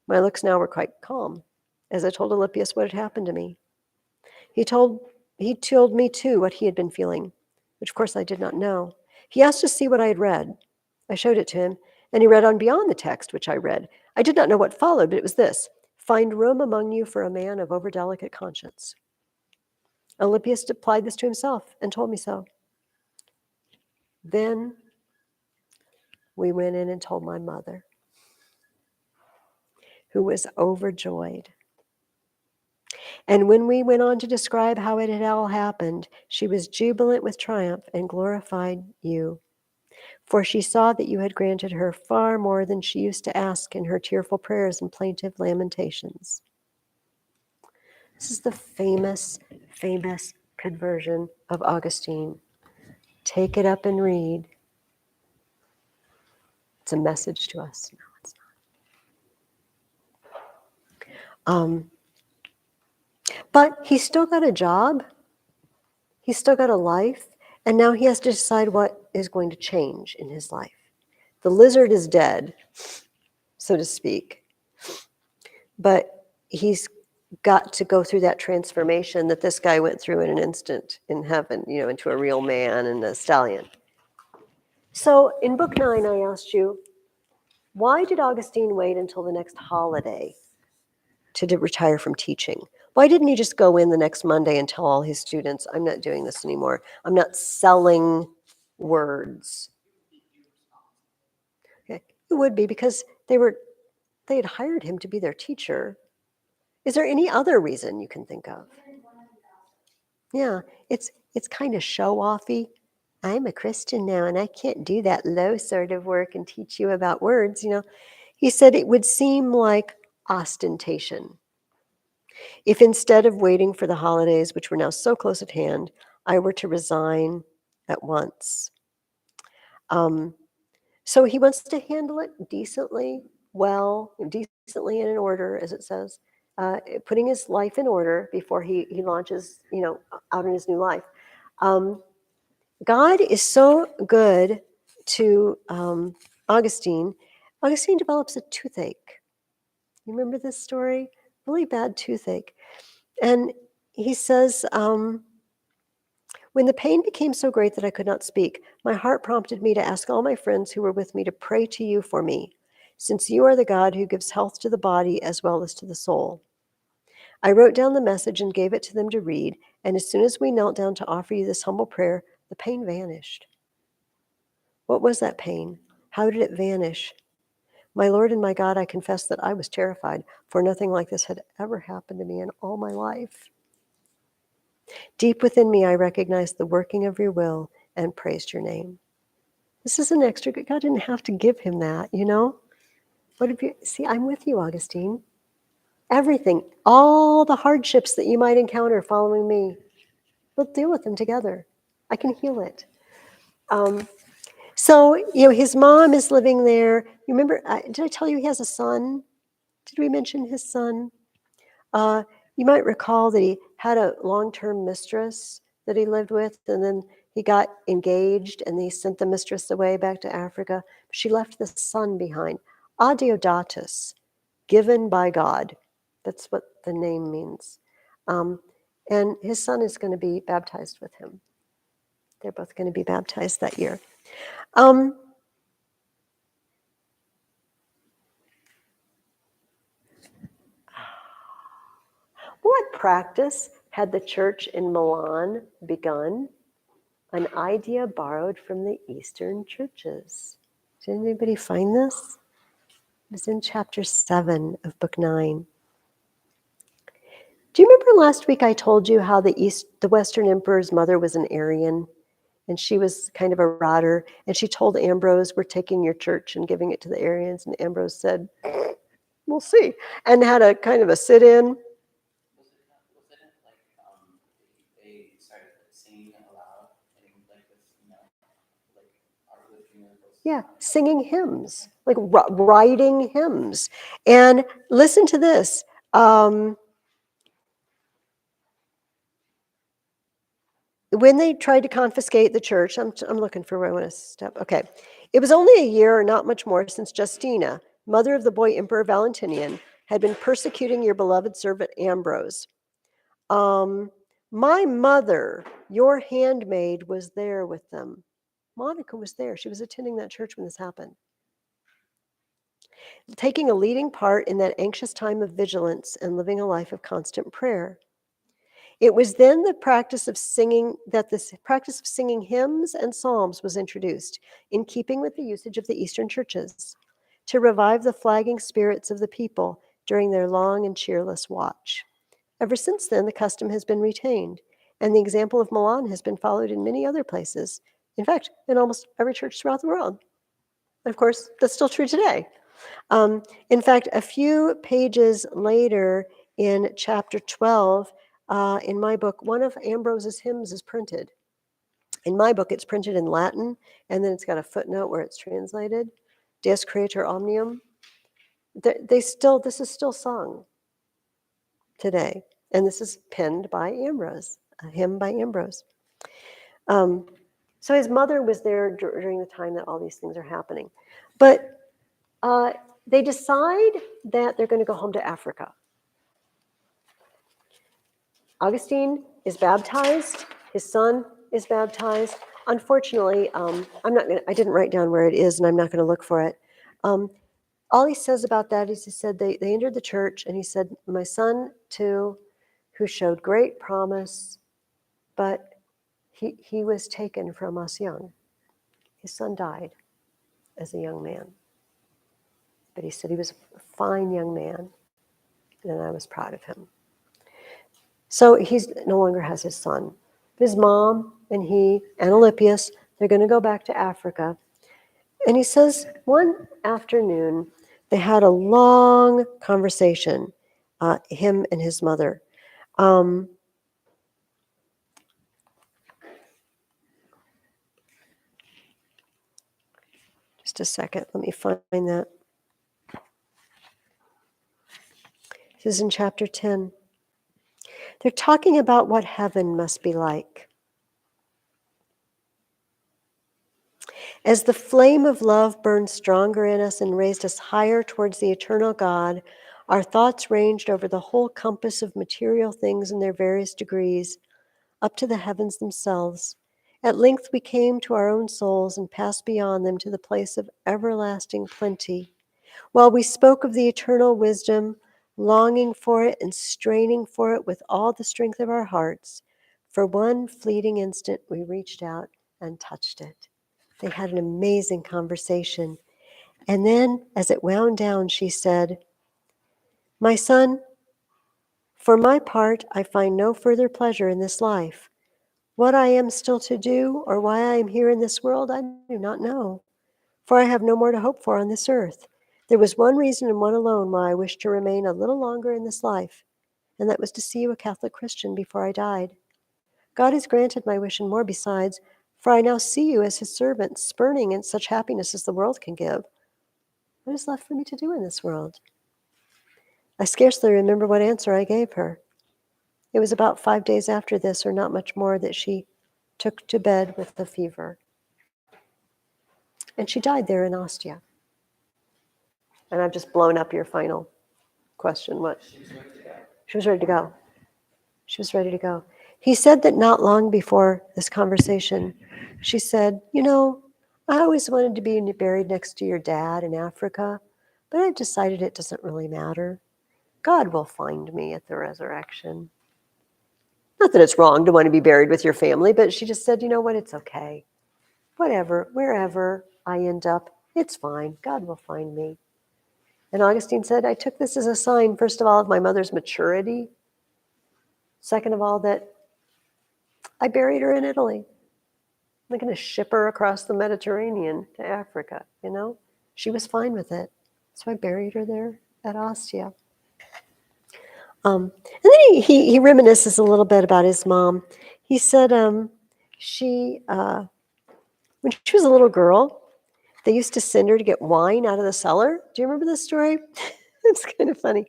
S1: My looks now were quite calm, as I told Alypius what had happened to me. He told me, too, what he had been feeling, which, of course, I did not know. He asked to see what I had read. I showed it to him, and he read on beyond the text which I read. I did not know what followed, but it was this: find room among you for a man of overdelicate conscience. Alypius applied this to himself and told me so. Then we went in and told my mother, who was overjoyed. And when we went on to describe how it had all happened, she was jubilant with triumph and glorified you. For she saw that you had granted her far more than she used to ask in her tearful prayers and plaintive lamentations. This is the famous, famous conversion of Augustine. Take it up and read. It's a message to us. No, it's not. But he's still got a job. He's still got a life. And now he has to decide what is going to change in his life. The lizard is dead, so to speak. But he's got to go through that transformation that this guy went through in an instant in heaven, into a real man and a stallion. So in book 9, I asked you, why did Augustine wait until the next holiday to retire from teaching? Why didn't he just go in the next Monday and tell all his students, I'm not doing this anymore. I'm not selling words. Okay. It would be because they had hired him to be their teacher. Is there any other reason you can think of? Yeah, it's kind of show-offy. I'm a Christian now, and I can't do that low sort of work and teach you about words. He said it would seem like ostentation. If instead of waiting for the holidays, which were now so close at hand, I were to resign at once. So he wants to handle it decently, decently and in order, as it says, putting his life in order before he launches, out in his new life. God is so good to Augustine. Augustine develops a toothache. You remember this story? Really bad toothache. And he says, when the pain became so great that I could not speak, my heart prompted me to ask all my friends who were with me to pray to you for me, since you are the God who gives health to the body as well as to the soul. I wrote down the message and gave it to them to read, and as soon as we knelt down to offer you this humble prayer, the pain vanished. What was that pain? How did it vanish? My Lord and my God, I confess that I was terrified, for nothing like this had ever happened to me in all my life. Deep within me, I recognized the working of your will and praised your name. This is an extra, God didn't have to give him that, What if you, see, I'm with you, Augustine. Everything, all the hardships that you might encounter following me, we'll deal with them together. I can heal it. So, his mom is living there. You remember, did I tell you he has a son? Did we mention his son? You might recall that he had a long-term mistress that he lived with, and then he got engaged, and he sent the mistress away back to Africa. She left the son behind, Adeodatus, given by God. That's what the name means. And his son is going to be baptized with him. They're both going to be baptized that year. What practice had the church in Milan begun? An idea borrowed from the Eastern churches. Did anybody find this? It was in chapter 7 of book 9. Do you remember last week I told you how the Western emperor's mother was an Arian, and she was kind of a rotter, and she told Ambrose, we're taking your church and giving it to the Arians, and Ambrose said, we'll see, and had a kind of a sit-in.
S3: Was it like they started singing aloud and like this, like our listening.
S1: Yeah, singing hymns, like writing hymns. And listen to this. When they tried to confiscate the church, I'm looking for where I want to step. Okay. It was only a year or not much more since Justina, mother of the boy Emperor Valentinian, had been persecuting your beloved servant Ambrose. My mother, your handmaid, was there with them. Monica was there. She was attending that church when this happened. taking a leading part in that anxious time of vigilance and living a life of constant prayer. It was then the practice of singing that this practice of singing hymns and psalms was introduced, in keeping with the usage of the Eastern churches, to revive the flagging spirits of the people during their long and cheerless watch. Ever since then, the custom has been retained, and the example of Milan has been followed in many other places. In fact, in almost every church throughout the world. And of course, that's still true today. In fact, a few pages later in chapter 12, in my book, one of Ambrose's hymns is printed. In my book, it's printed in Latin, and then it's got a footnote where it's translated, Deus Creator Omnium. This is still sung today, and this is penned by Ambrose, a hymn by Ambrose. So his mother was there during the time that all these things are happening. But they decide that they're going to go home to Africa. Augustine is baptized. His son is baptized. Unfortunately, I didn't write down where it is, and I'm not going to look for it. All he says about that is he said they entered the church, and he said, my son too, who showed great promise, but he was taken from us young. His son died as a young man. But he said he was a fine young man, and I was proud of him. So he no longer has his son. His mom and he and Alypius, they're going to go back to Africa. And he says one afternoon, they had a long conversation, him and his mother. Just a second, let me find that. This is in chapter 10. They're talking about what heaven must be like. As the flame of love burned stronger in us and raised us higher towards the eternal God, our thoughts ranged over the whole compass of material things in their various degrees, up to the heavens themselves. At length we came to our own souls and passed beyond them to the place of everlasting plenty. While we spoke of the eternal wisdom, longing for it and straining for it with all the strength of our hearts, for one fleeting instant we reached out and touched it. They had an amazing conversation. And then, as it wound down, she said, my son, for my part, I find no further pleasure in this life. What I am still to do, or why I am here in this world, I do not know, for I have no more to hope for on this earth. There was one reason and one alone why I wished to remain a little longer in this life, and that was to see you a Catholic Christian before I died. God has granted my wish and more besides, for I now see you as his servant, spurning in such happiness as the world can give. What is left for me to do in this world? I scarcely remember what answer I gave her. It was about 5 days after this, or not much more, that she took to bed with a fever. And she died there in Ostia. And I've just blown up your final question. What? She was ready to go. She was ready to go. He said that not long before this conversation, she said, I always wanted to be buried next to your dad in Africa, but I've decided it doesn't really matter. God will find me at the resurrection. Not that it's wrong to want to be buried with your family, but she just said, you know what, it's okay. Whatever, wherever I end up, it's fine. God will find me. And Augustine said, I took this as a sign, first of all, of my mother's maturity. Second of all, that I buried her in Italy. I'm not going to ship her across the Mediterranean to Africa, She was fine with it. So I buried her there at Ostia. And then he reminisces a little bit about his mom. He said when she was a little girl, they used to send her to get wine out of the cellar. Do you remember this story? It's kind of funny.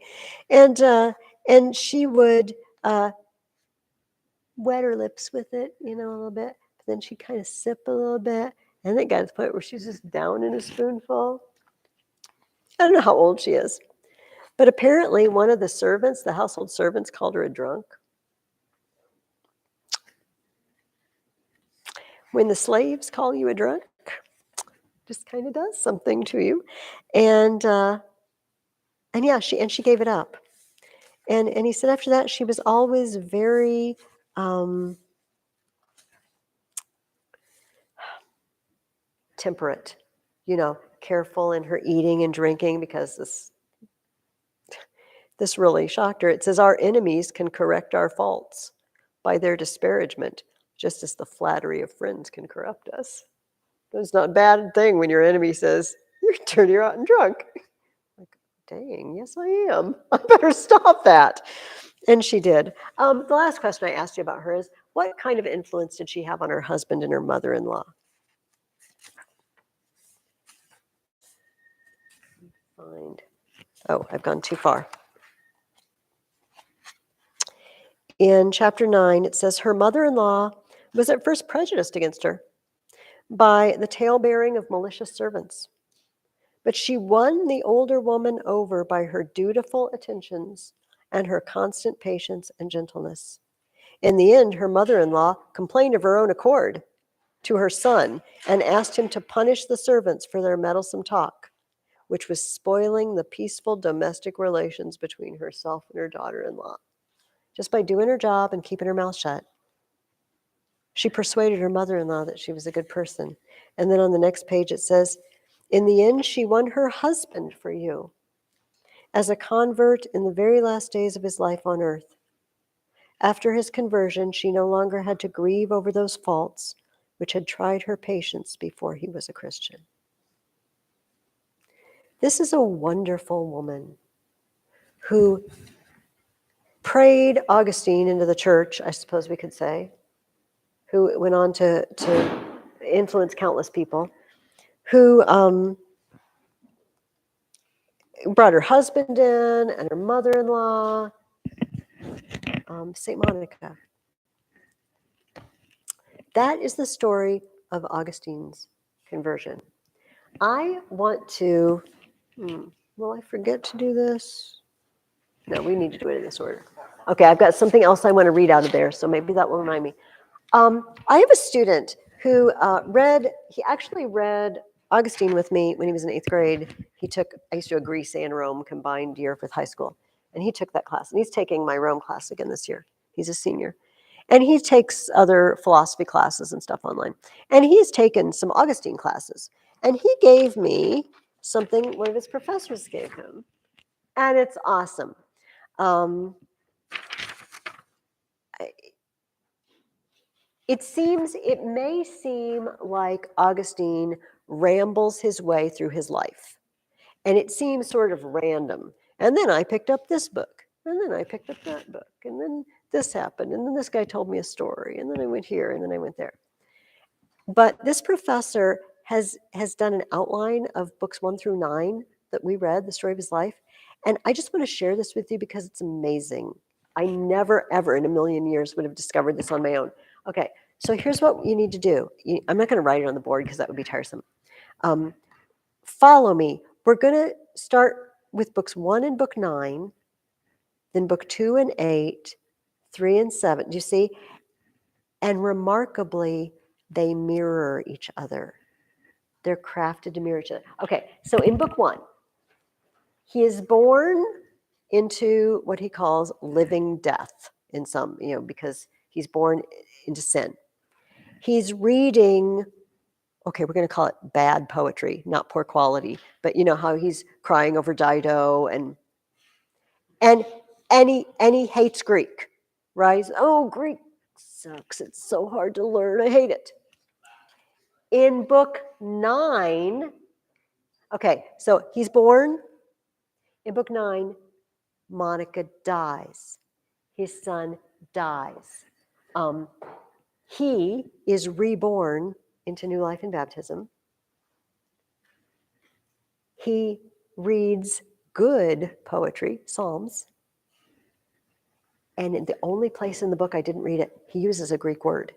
S1: And she would wet her lips with it, a little bit. But then she'd kind of sip a little bit. And it got to the point where she's just down in a spoonful. I don't know how old she is. But apparently one of the servants, the household servants, called her a drunk. When the slaves call you a drunk, just kind of does something to you. And yeah, she gave it up. And he said after that, she was always very temperate, careful in her eating and drinking, because this really shocked her. It says, our enemies can correct our faults by their disparagement, just as the flattery of friends can corrupt us. It's not a bad thing when your enemy says, you're dirty, rotten drunk. Like, dang, yes I am. I better stop that. And she did. The last question I asked you about her is, what kind of influence did she have on her husband and her mother-in-law? Oh, I've gone too far. In chapter 9, it says, her mother-in-law was at first prejudiced against her by the tale-bearing of malicious servants. But she won the older woman over by her dutiful attentions and her constant patience and gentleness. In the end, her mother-in-law complained of her own accord to her son and asked him to punish the servants for their meddlesome talk, which was spoiling the peaceful domestic relations between herself and her daughter-in-law. Just by doing her job and keeping her mouth shut, she persuaded her mother-in-law that she was a good person. And then on the next page it says, in the end, she won her husband for you as a convert in the very last days of his life on earth. After his conversion, she no longer had to grieve over those faults which had tried her patience before he was a Christian. This is a wonderful woman who prayed Augustine into the church, I suppose we could say, who went on to influence countless people, who brought her husband in and her mother-in-law, St. Monica. That is the story of Augustine's conversion. I want to, will I forget to do this? No, we need to do it in this order. Okay, I've got something else I want to read out of there, so maybe that will remind me. I have a student who he actually read Augustine with me when he was in 8th grade. I used to do a Greece and Rome combined year with high school, and he took that class, and he's taking my Rome class again this year. He's a senior. And he takes other philosophy classes and stuff online. And he's taken some Augustine classes. And he gave me something one of his professors gave him. And it's awesome. It may seem like Augustine rambles his way through his life. And it seems sort of random. And then I picked up this book. And then I picked up that book. And then this happened. And then this guy told me a story. And then I went here. And then I went there. But this professor has done an outline of books 1 through 9 that we read, the story of his life. And I just want to share this with you because it's amazing. I never, ever in a million years would have discovered this on my own. Okay, so here's what you need to do. I'm not going to write it on the board because that would be tiresome. Follow me. We're going to start with books 1 and book 9, then book 2 and 8, 3 and 7. Do you see? And remarkably, they mirror each other. They're crafted to mirror each other. Okay, so in book 1, he is born into what he calls living death in some, because he's born into sin. He's reading, okay, we're going to call it bad poetry, not poor quality, but you know how he's crying over Dido and he hates Greek, right? Oh, Greek sucks. It's so hard to learn. I hate it. In book 9, okay, so he's born. In book 9, Monica dies. His son dies. He is reborn into new life in baptism. He reads good poetry, Psalms. And in the only place in the book I didn't read it, he uses a Greek word.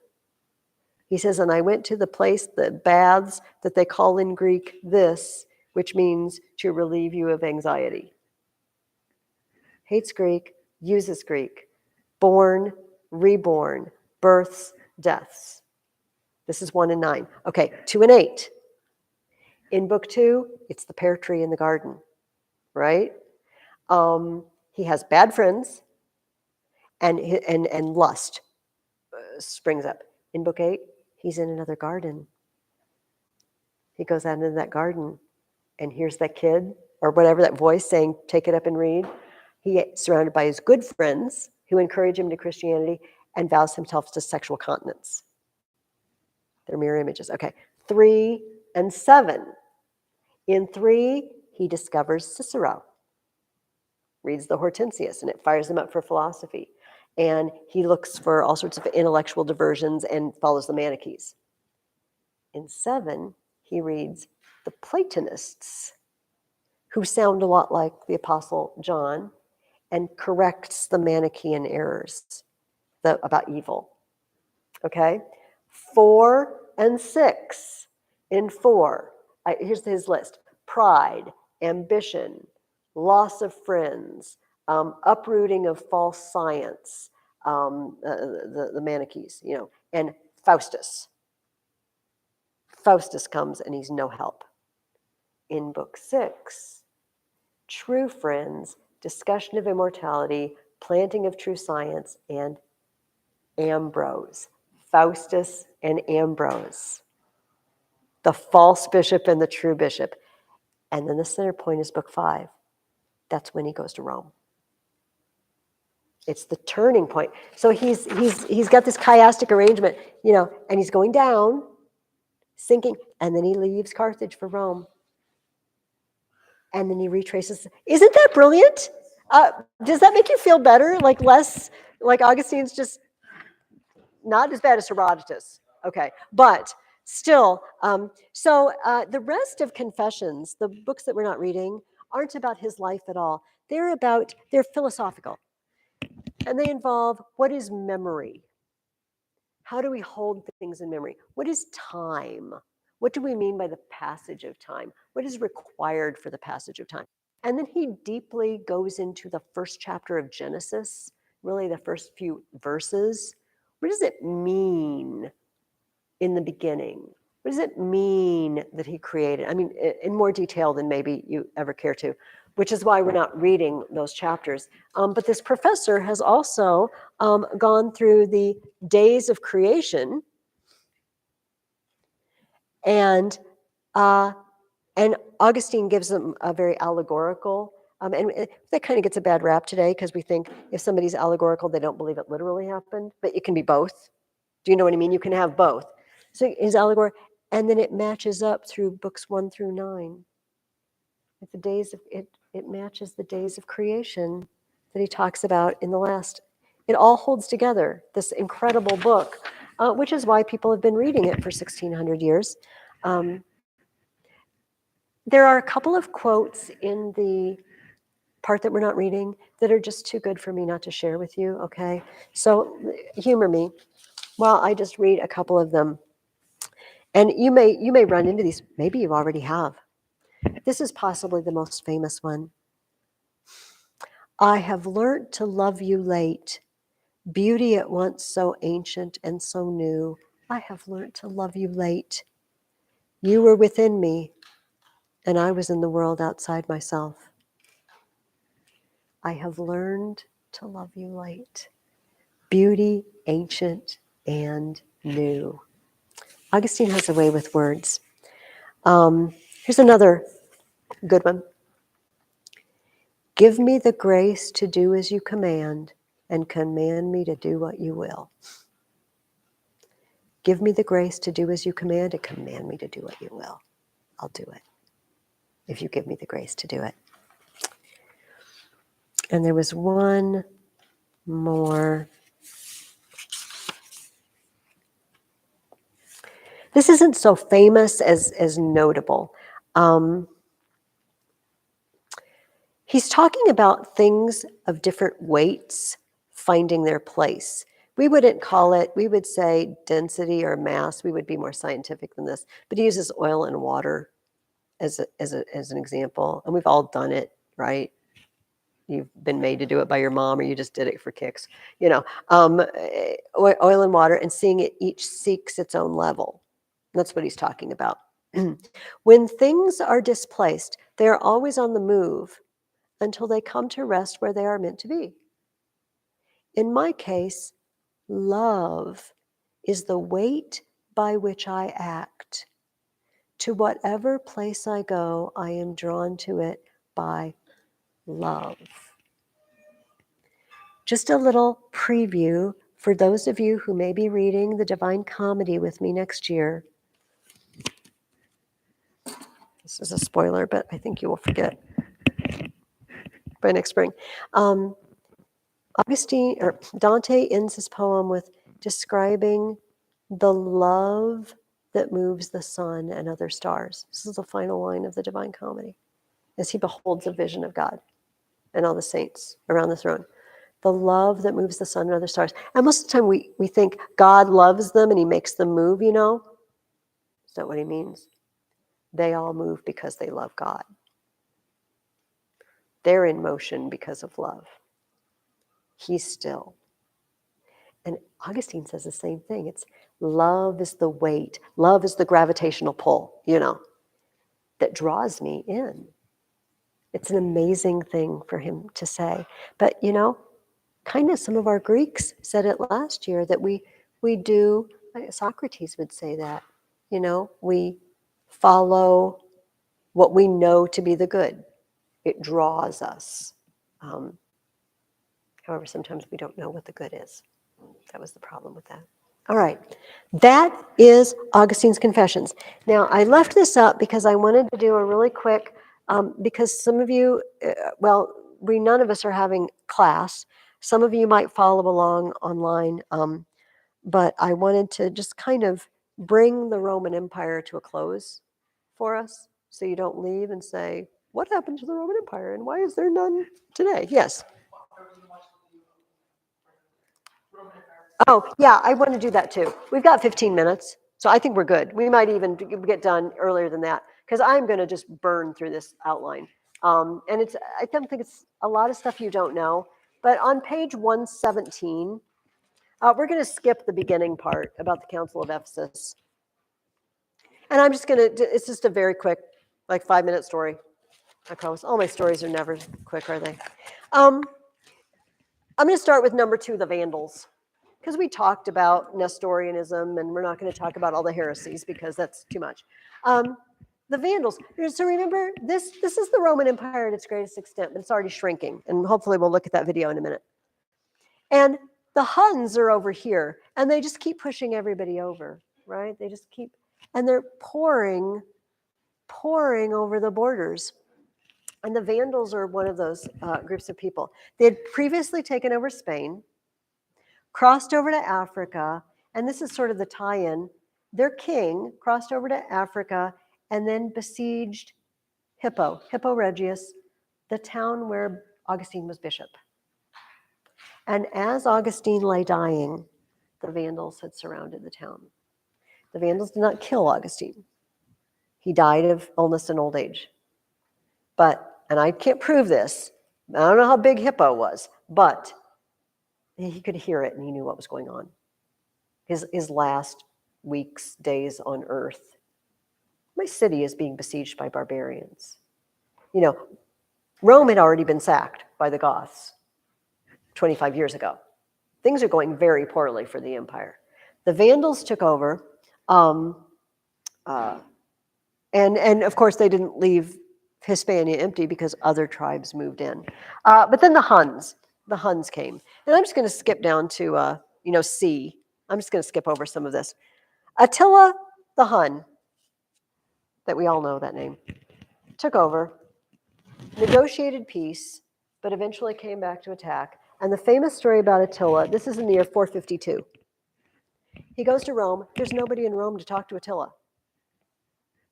S1: He says, and I went to the place, the baths that they call in Greek this, which means to relieve you of anxiety. Hates Greek, uses Greek. Born, reborn, births, deaths. This is 1 and 9. Okay, 2 and 8. In book 2, it's the pear tree in the garden, right? He has bad friends, and lust springs up. In book 8, he's in another garden. He goes out into that garden and hears that kid or whatever, that voice saying, take it up and read. He gets surrounded by his good friends who encourage him to Christianity and vows himself to sexual continence. They're mirror images. Okay, 3 and 7. In 3, he discovers Cicero, reads the Hortensius, and it fires him up for philosophy. And he looks for all sorts of intellectual diversions and follows the Manichees. In 7, he reads the Platonists, who sound a lot like the Apostle John, and corrects the Manichean errors about evil. Okay? 4 and 6. In 4, here's his list: pride, ambition, loss of friends, uprooting of false science, the Manichees, and Faustus. Faustus comes and he's no help. In book 6, true friends, discussion of immortality, planting of true science, and Ambrose. Faustus and Ambrose. The false bishop and the true bishop. And then the center point is book 5. That's when he goes to Rome. It's the turning point. So he's got this chiastic arrangement, and he's going down, sinking, and then he leaves Carthage for Rome. And then he retraces. Isn't that brilliant? Does that make you feel better? Like less, like Augustine's just not as bad as Herodotus. Okay, but still, so the rest of Confessions, the books that we're not reading, aren't about his life at all. They're philosophical. And they involve, what is memory? How do we hold things in memory? What is time? What do we mean by the passage of time? What is required for the passage of time? And then he deeply goes into the first chapter of Genesis, really the first few verses. What does it mean in the beginning? What does it mean that he created? I mean, in more detail than maybe you ever care to, which is why we're not reading those chapters. But this professor has also gone through the days of creation, and Augustine gives them a very allegorical, and that kind of gets a bad rap today because we think if somebody's allegorical, they don't believe it literally happened, but it can be both. Do you know what I mean? You can have both. So his allegory, and then it matches up through books 1 through 9. With the days of it matches the days of creation that he talks about in the last. It all holds together, this incredible book, which is why people have been reading it for 1,600 years. There are a couple of quotes in the part that we're not reading that are just too good for me not to share with you, okay? So humor me while I just read a couple of them. And you may run into these, maybe you already have. This is possibly the most famous one. I have learnt to love you late, beauty at once so ancient and so new. I have learnt to love you late. You were within me, and I was in the world outside myself. I have learned to love you late, beauty ancient and new. Augustine has a way with words. Here's another good one. Give me the grace to do as you command, and command me to do what you will. Give me the grace to do as you command, and command me to do what you will. I'll do it, if you give me the grace to do it. And there was one more. This isn't so famous as notable. He's talking about things of different weights finding their place. We wouldn't call it, we would say density or mass. We would be more scientific than this. But he uses oil and water as an example. And we've all done it, right? You've been made to do it by your mom, or you just did it for kicks. Oil and water, and seeing it each seeks its own level. That's what he's talking about. When things are displaced, they are always on the move until they come to rest where they are meant to be. In my case, love is the weight by which I act. To whatever place I go, I am drawn to it by love. Just a little preview for those of you who may be reading the Divine Comedy with me next year. This is a spoiler, but I think you will forget by next spring. Dante ends his poem with describing the love that moves the sun and other stars. This is the final line of the Divine Comedy, as he beholds a vision of God and all the saints around the throne. The love that moves the sun and other stars. And most of the time we think God loves them and he makes them move, you know. Is that what he means? They all move because they love God. They're in motion because of love. He's still. And Augustine says the same thing. It's love is the weight. Love is the gravitational pull, you know, that draws me in. It's an amazing thing for him to say. But, you know, kind of some of our Greeks said it last year that we do, Socrates would say that, you know, we follow what we know to be the good. It draws us. However, sometimes we don't know what the good is. That was the problem with that. All right. That is Augustine's Confessions. Now, I left this up because I wanted to do a really quick, because some of you, none of us are having class. Some of you might follow along online, but I wanted to just kind of bring the Roman Empire to a close for us so you don't leave and say, what happened to the Roman Empire and why is there none today? Yes. Oh, yeah, I want to do that too. We've got 15 minutes, so I think we're good. We might even get done earlier than that because I'm going to just burn through this outline. And I don't think it's a lot of stuff you don't know, but on page 117, we're going to skip the beginning part about the Council of Ephesus. And I'm just going to, it's just a very quick, like 5-minute story. I promise. All my stories are never quick, are they? I'm going to start with number 2, the Vandals. Because we talked about Nestorianism, and we're not going to talk about all the heresies because that's too much. The Vandals. So remember, this is the Roman Empire at its greatest extent, but it's already shrinking. And hopefully we'll look at that video in a minute. And the Huns are over here, and they just keep pushing everybody over, right? They just keep, and they're pouring over the borders. And the Vandals are one of those groups of people. They had previously taken over Spain, crossed over to Africa, and this is sort of the tie-in. Their king crossed over to Africa and then besieged Hippo Regius, the town where Augustine was bishop. And as Augustine lay dying, the Vandals had surrounded the town. The Vandals did not kill Augustine. He died of illness and old age. But, and I can't prove this, I don't know how big Hippo was, but he could hear it and he knew what was going on. His last weeks, days on earth. My city is being besieged by barbarians. You know, Rome had already been sacked by the Goths 25 years ago. Things are going very poorly for the empire. The Vandals took over, and of course they didn't leave Hispania empty because other tribes moved in. But then the Huns came. And I'm just going to skip down to, C. I'm just going to skip over some of this. Attila the Hun, that we all know that name, took over, negotiated peace, but eventually came back to attack. And the famous story about Attila, this is in the year 452. He goes to Rome. There's nobody in Rome to talk to Attila.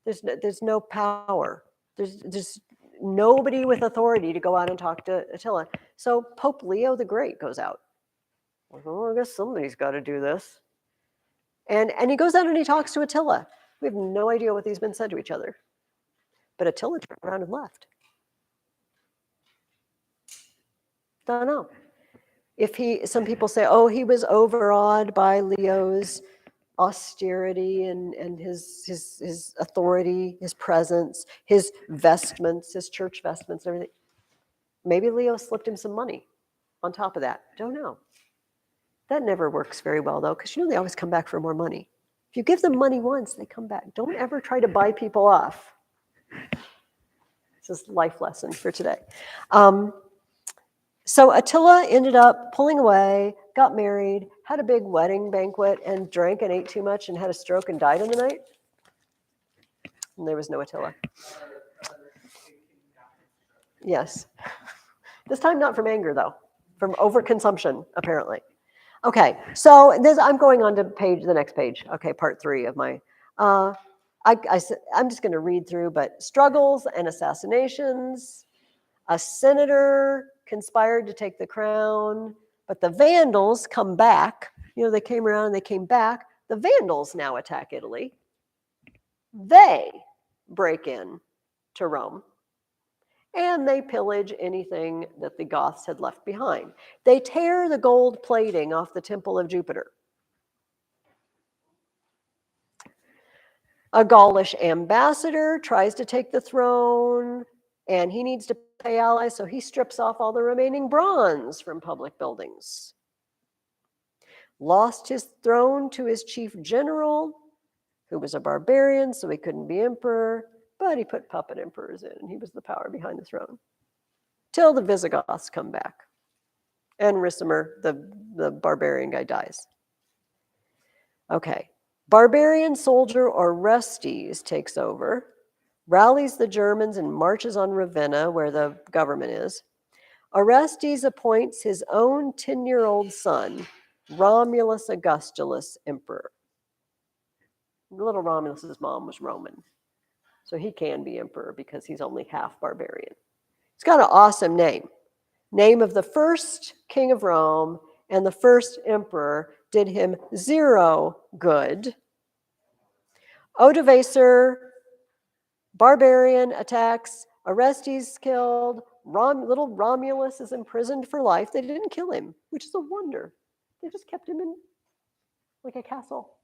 S1: There's no power. There's nobody with authority to go out and talk to Attila. So Pope Leo the Great goes out. Well, I guess somebody's got to do this. And he goes out and he talks to Attila. We have no idea what these men said to each other. But Attila turned around and left. Don't know. Some people say, oh, he was overawed by Leo's austerity and his authority, his presence, his vestments, his church vestments, everything. Maybe Leo slipped him some money on top of that. Don't know. That never works very well, though, because they always come back for more money. If you give them money once, they come back. Don't ever try to buy people off. This is a life lesson for today. So Attila ended up pulling away, got married, had a big wedding banquet, and drank and ate too much and had a stroke and died in the night. And there was no Attila. Yes. This time not from anger, though, from overconsumption, apparently. Okay, so I'm going on to the next page. Okay, part 3 of my, I'm just going to read through, but struggles and assassinations. A senator conspired to take the crown, but the Vandals come back. They came around and they came back. The Vandals now attack Italy. They break in to Rome. And they pillage anything that the Goths had left behind. They tear the gold plating off the Temple of Jupiter. A Gaulish ambassador tries to take the throne, and he needs to pay allies, so he strips off all the remaining bronze from public buildings. Lost his throne to his chief general, who was a barbarian, so he couldn't be emperor, but he put puppet emperors in, and he was the power behind the throne. Till the Visigoths come back. And Ricimer, the barbarian guy, dies. Okay. Barbarian soldier Orestes takes over, rallies the Germans and marches on Ravenna, where the government is. Orestes appoints his own 10-year-old son, Romulus Augustulus, emperor. Little Romulus's mom was Roman, so he can be emperor because he's only half barbarian. He's got an awesome name. Name of the first king of Rome and the first emperor did him 0 good. Odovacer, barbarian, attacks. Orestes killed. Little Romulus is imprisoned for life. They didn't kill him, which is a wonder. They just kept him in like a castle,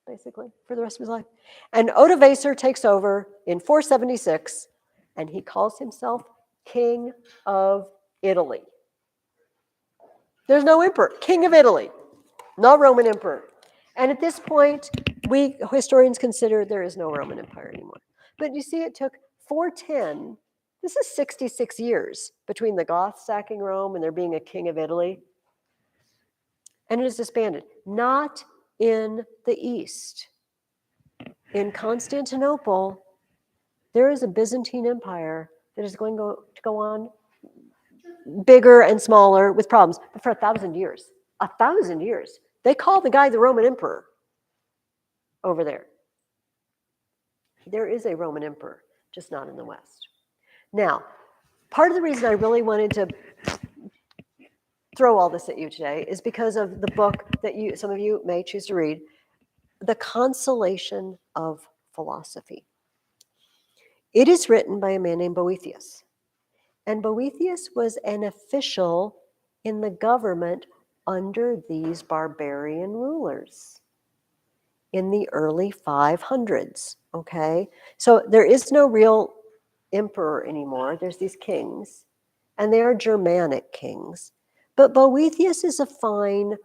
S1: basically, for the rest of his life. And Odovacer takes over in 476, and he calls himself King of Italy. There's no emperor, King of Italy, no Roman emperor. And at this point, we historians consider there is no Roman Empire anymore. But you see, it took 410, this is 66 years between the Goths sacking Rome and there being a King of Italy. And it is disbanded. Not in the East. In Constantinople, there is a Byzantine Empire that is going to go on bigger and smaller with problems, but for 1,000 years. 1,000 years. They call the guy the Roman emperor over there. There is a Roman emperor, just not in the West. Now, part of the reason I really wanted to throw all this at you today is because of the book that some of you may choose to read, The Consolation of Philosophy. It is written by a man named Boethius. And Boethius was an official in the government under these barbarian rulers in the early 500s, okay? So there is no real emperor anymore. There's these kings, and they are Germanic kings. But Boethius is a fine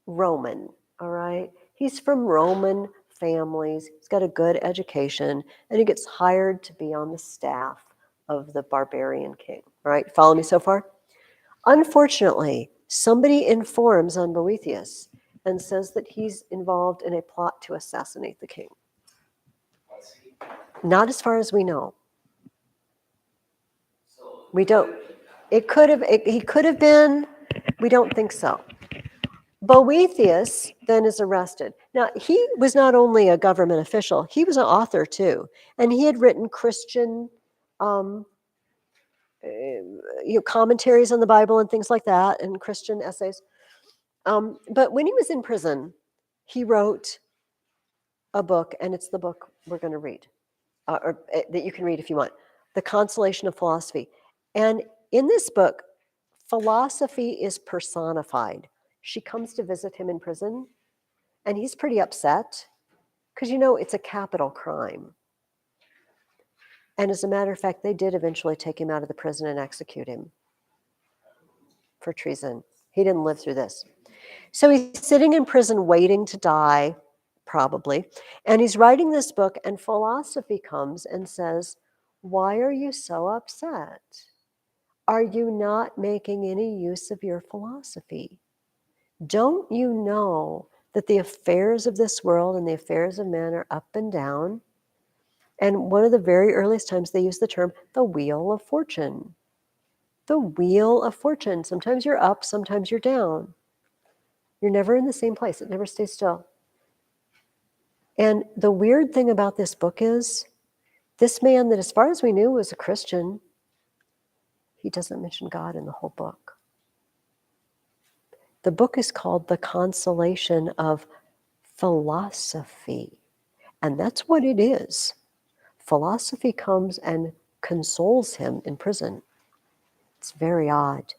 S1: Roman, all right? He's from Roman families. He's got a good education, and he gets hired to be on the staff of the barbarian king, all right? Follow me so far? Unfortunately, somebody informs on Boethius and says that he's involved in a plot to assassinate the king. Not as far as we know. We don't. He could have been. We don't think so. Boethius then is arrested. Now, he was not only a government official, he was an author too. And he had written Christian commentaries on the Bible and things like that, and Christian essays. But when he was in prison, he wrote a book, and it's the book we're going to read, or that you can read if you want, The Consolation of Philosophy. And in this book, philosophy is personified. She comes to visit him in prison, And he's pretty upset because, you know, it's a capital crime. And as a matter of fact, they did eventually take him out of the prison and execute him for treason. He didn't live through this. So he's sitting in prison waiting to die, probably. And he's writing this book, and philosophy comes and says, why are you so upset? Are you not making any use of your philosophy? Don't you know that the affairs of this world and the affairs of men are up and down? And one of the very earliest times they use the term the wheel of fortune. The wheel of fortune. Sometimes you're up, sometimes you're down. You're never in the same place. It never stays still. And the weird thing about this book is this man that, as far as we knew, was a Christian, he doesn't mention God in the whole book. The book is called The Consolation of Philosophy. And that's what it is. Philosophy comes and consoles him in prison. It's very odd.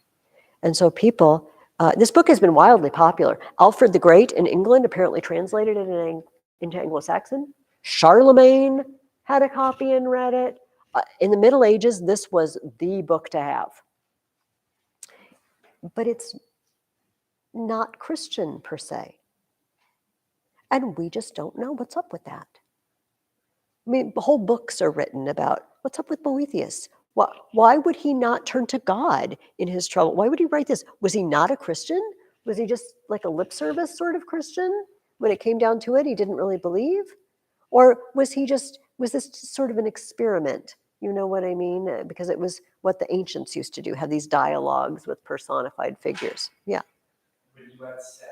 S1: And so people, this book has been wildly popular. Alfred the Great in England apparently translated it into Anglo-Saxon. Charlemagne had a copy and read it. In the Middle Ages, this was the book to have. But it's not Christian per se. And we just don't know what's up with that. I mean, whole books are written about what's up with Boethius. Why would he not turn to God in his trouble? Why would he write this? Was he not a Christian? Was he just like a lip service sort of Christian? When it came down to it, he didn't really believe? Or was this just sort of an experiment? You know what I mean? Because it was what the ancients used to do, have these dialogues with personified figures. Yeah.
S4: When you had said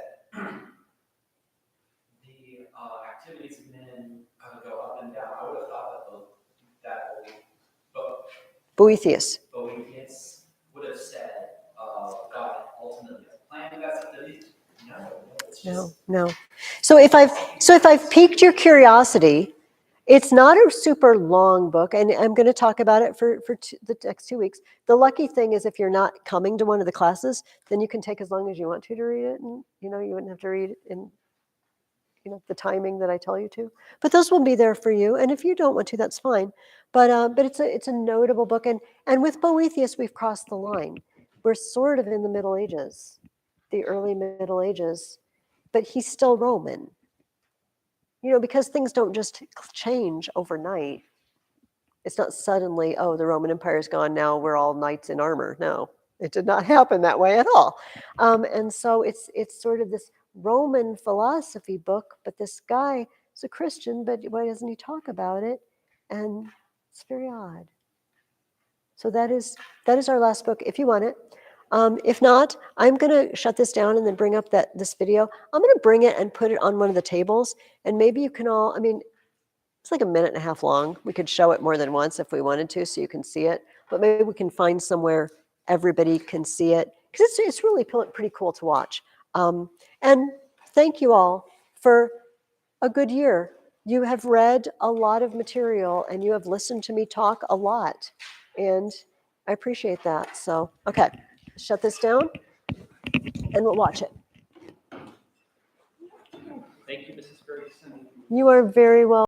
S4: the activities of men go up and down, I would have thought that
S1: Boethius.
S4: Boethius would have said God ultimately has a plan. That's what it is. No, it's just
S1: No. So if I've piqued your curiosity, it's not a super long book, and I'm going to talk about it for the next 2 weeks. The lucky thing is if you're not coming to one of the classes, then you can take as long as you want to read it, and you wouldn't have to read it in the timing that I tell you to. But those will be there for you, and if you don't want to, that's fine. But it's a notable book, and with Boethius, we've crossed the line. We're sort of in the Middle Ages, the early Middle Ages, but he's still Roman. Because things don't just change overnight. It's not suddenly, oh, the Roman Empire is gone, now we're all knights in armor. No, it did not happen that way at all. And so it's sort of this Roman philosophy book, but this guy is a Christian, but why doesn't he talk about it? And it's very odd. So that is our last book, if you want it. If not, I'm going to shut this down and then bring up this video. I'm going to bring it and put it on one of the tables, and maybe you can all, it's like a minute and a half long. We could show it more than once if we wanted to, so you can see it. But maybe we can find somewhere everybody can see it, because it's really pretty cool to watch. And thank you all for a good year. You have read a lot of material, and you have listened to me talk a lot, and I appreciate that. So, okay, shut this down, and we'll watch it.
S4: thank you, Mrs. Ferguson.
S1: You are very welcome.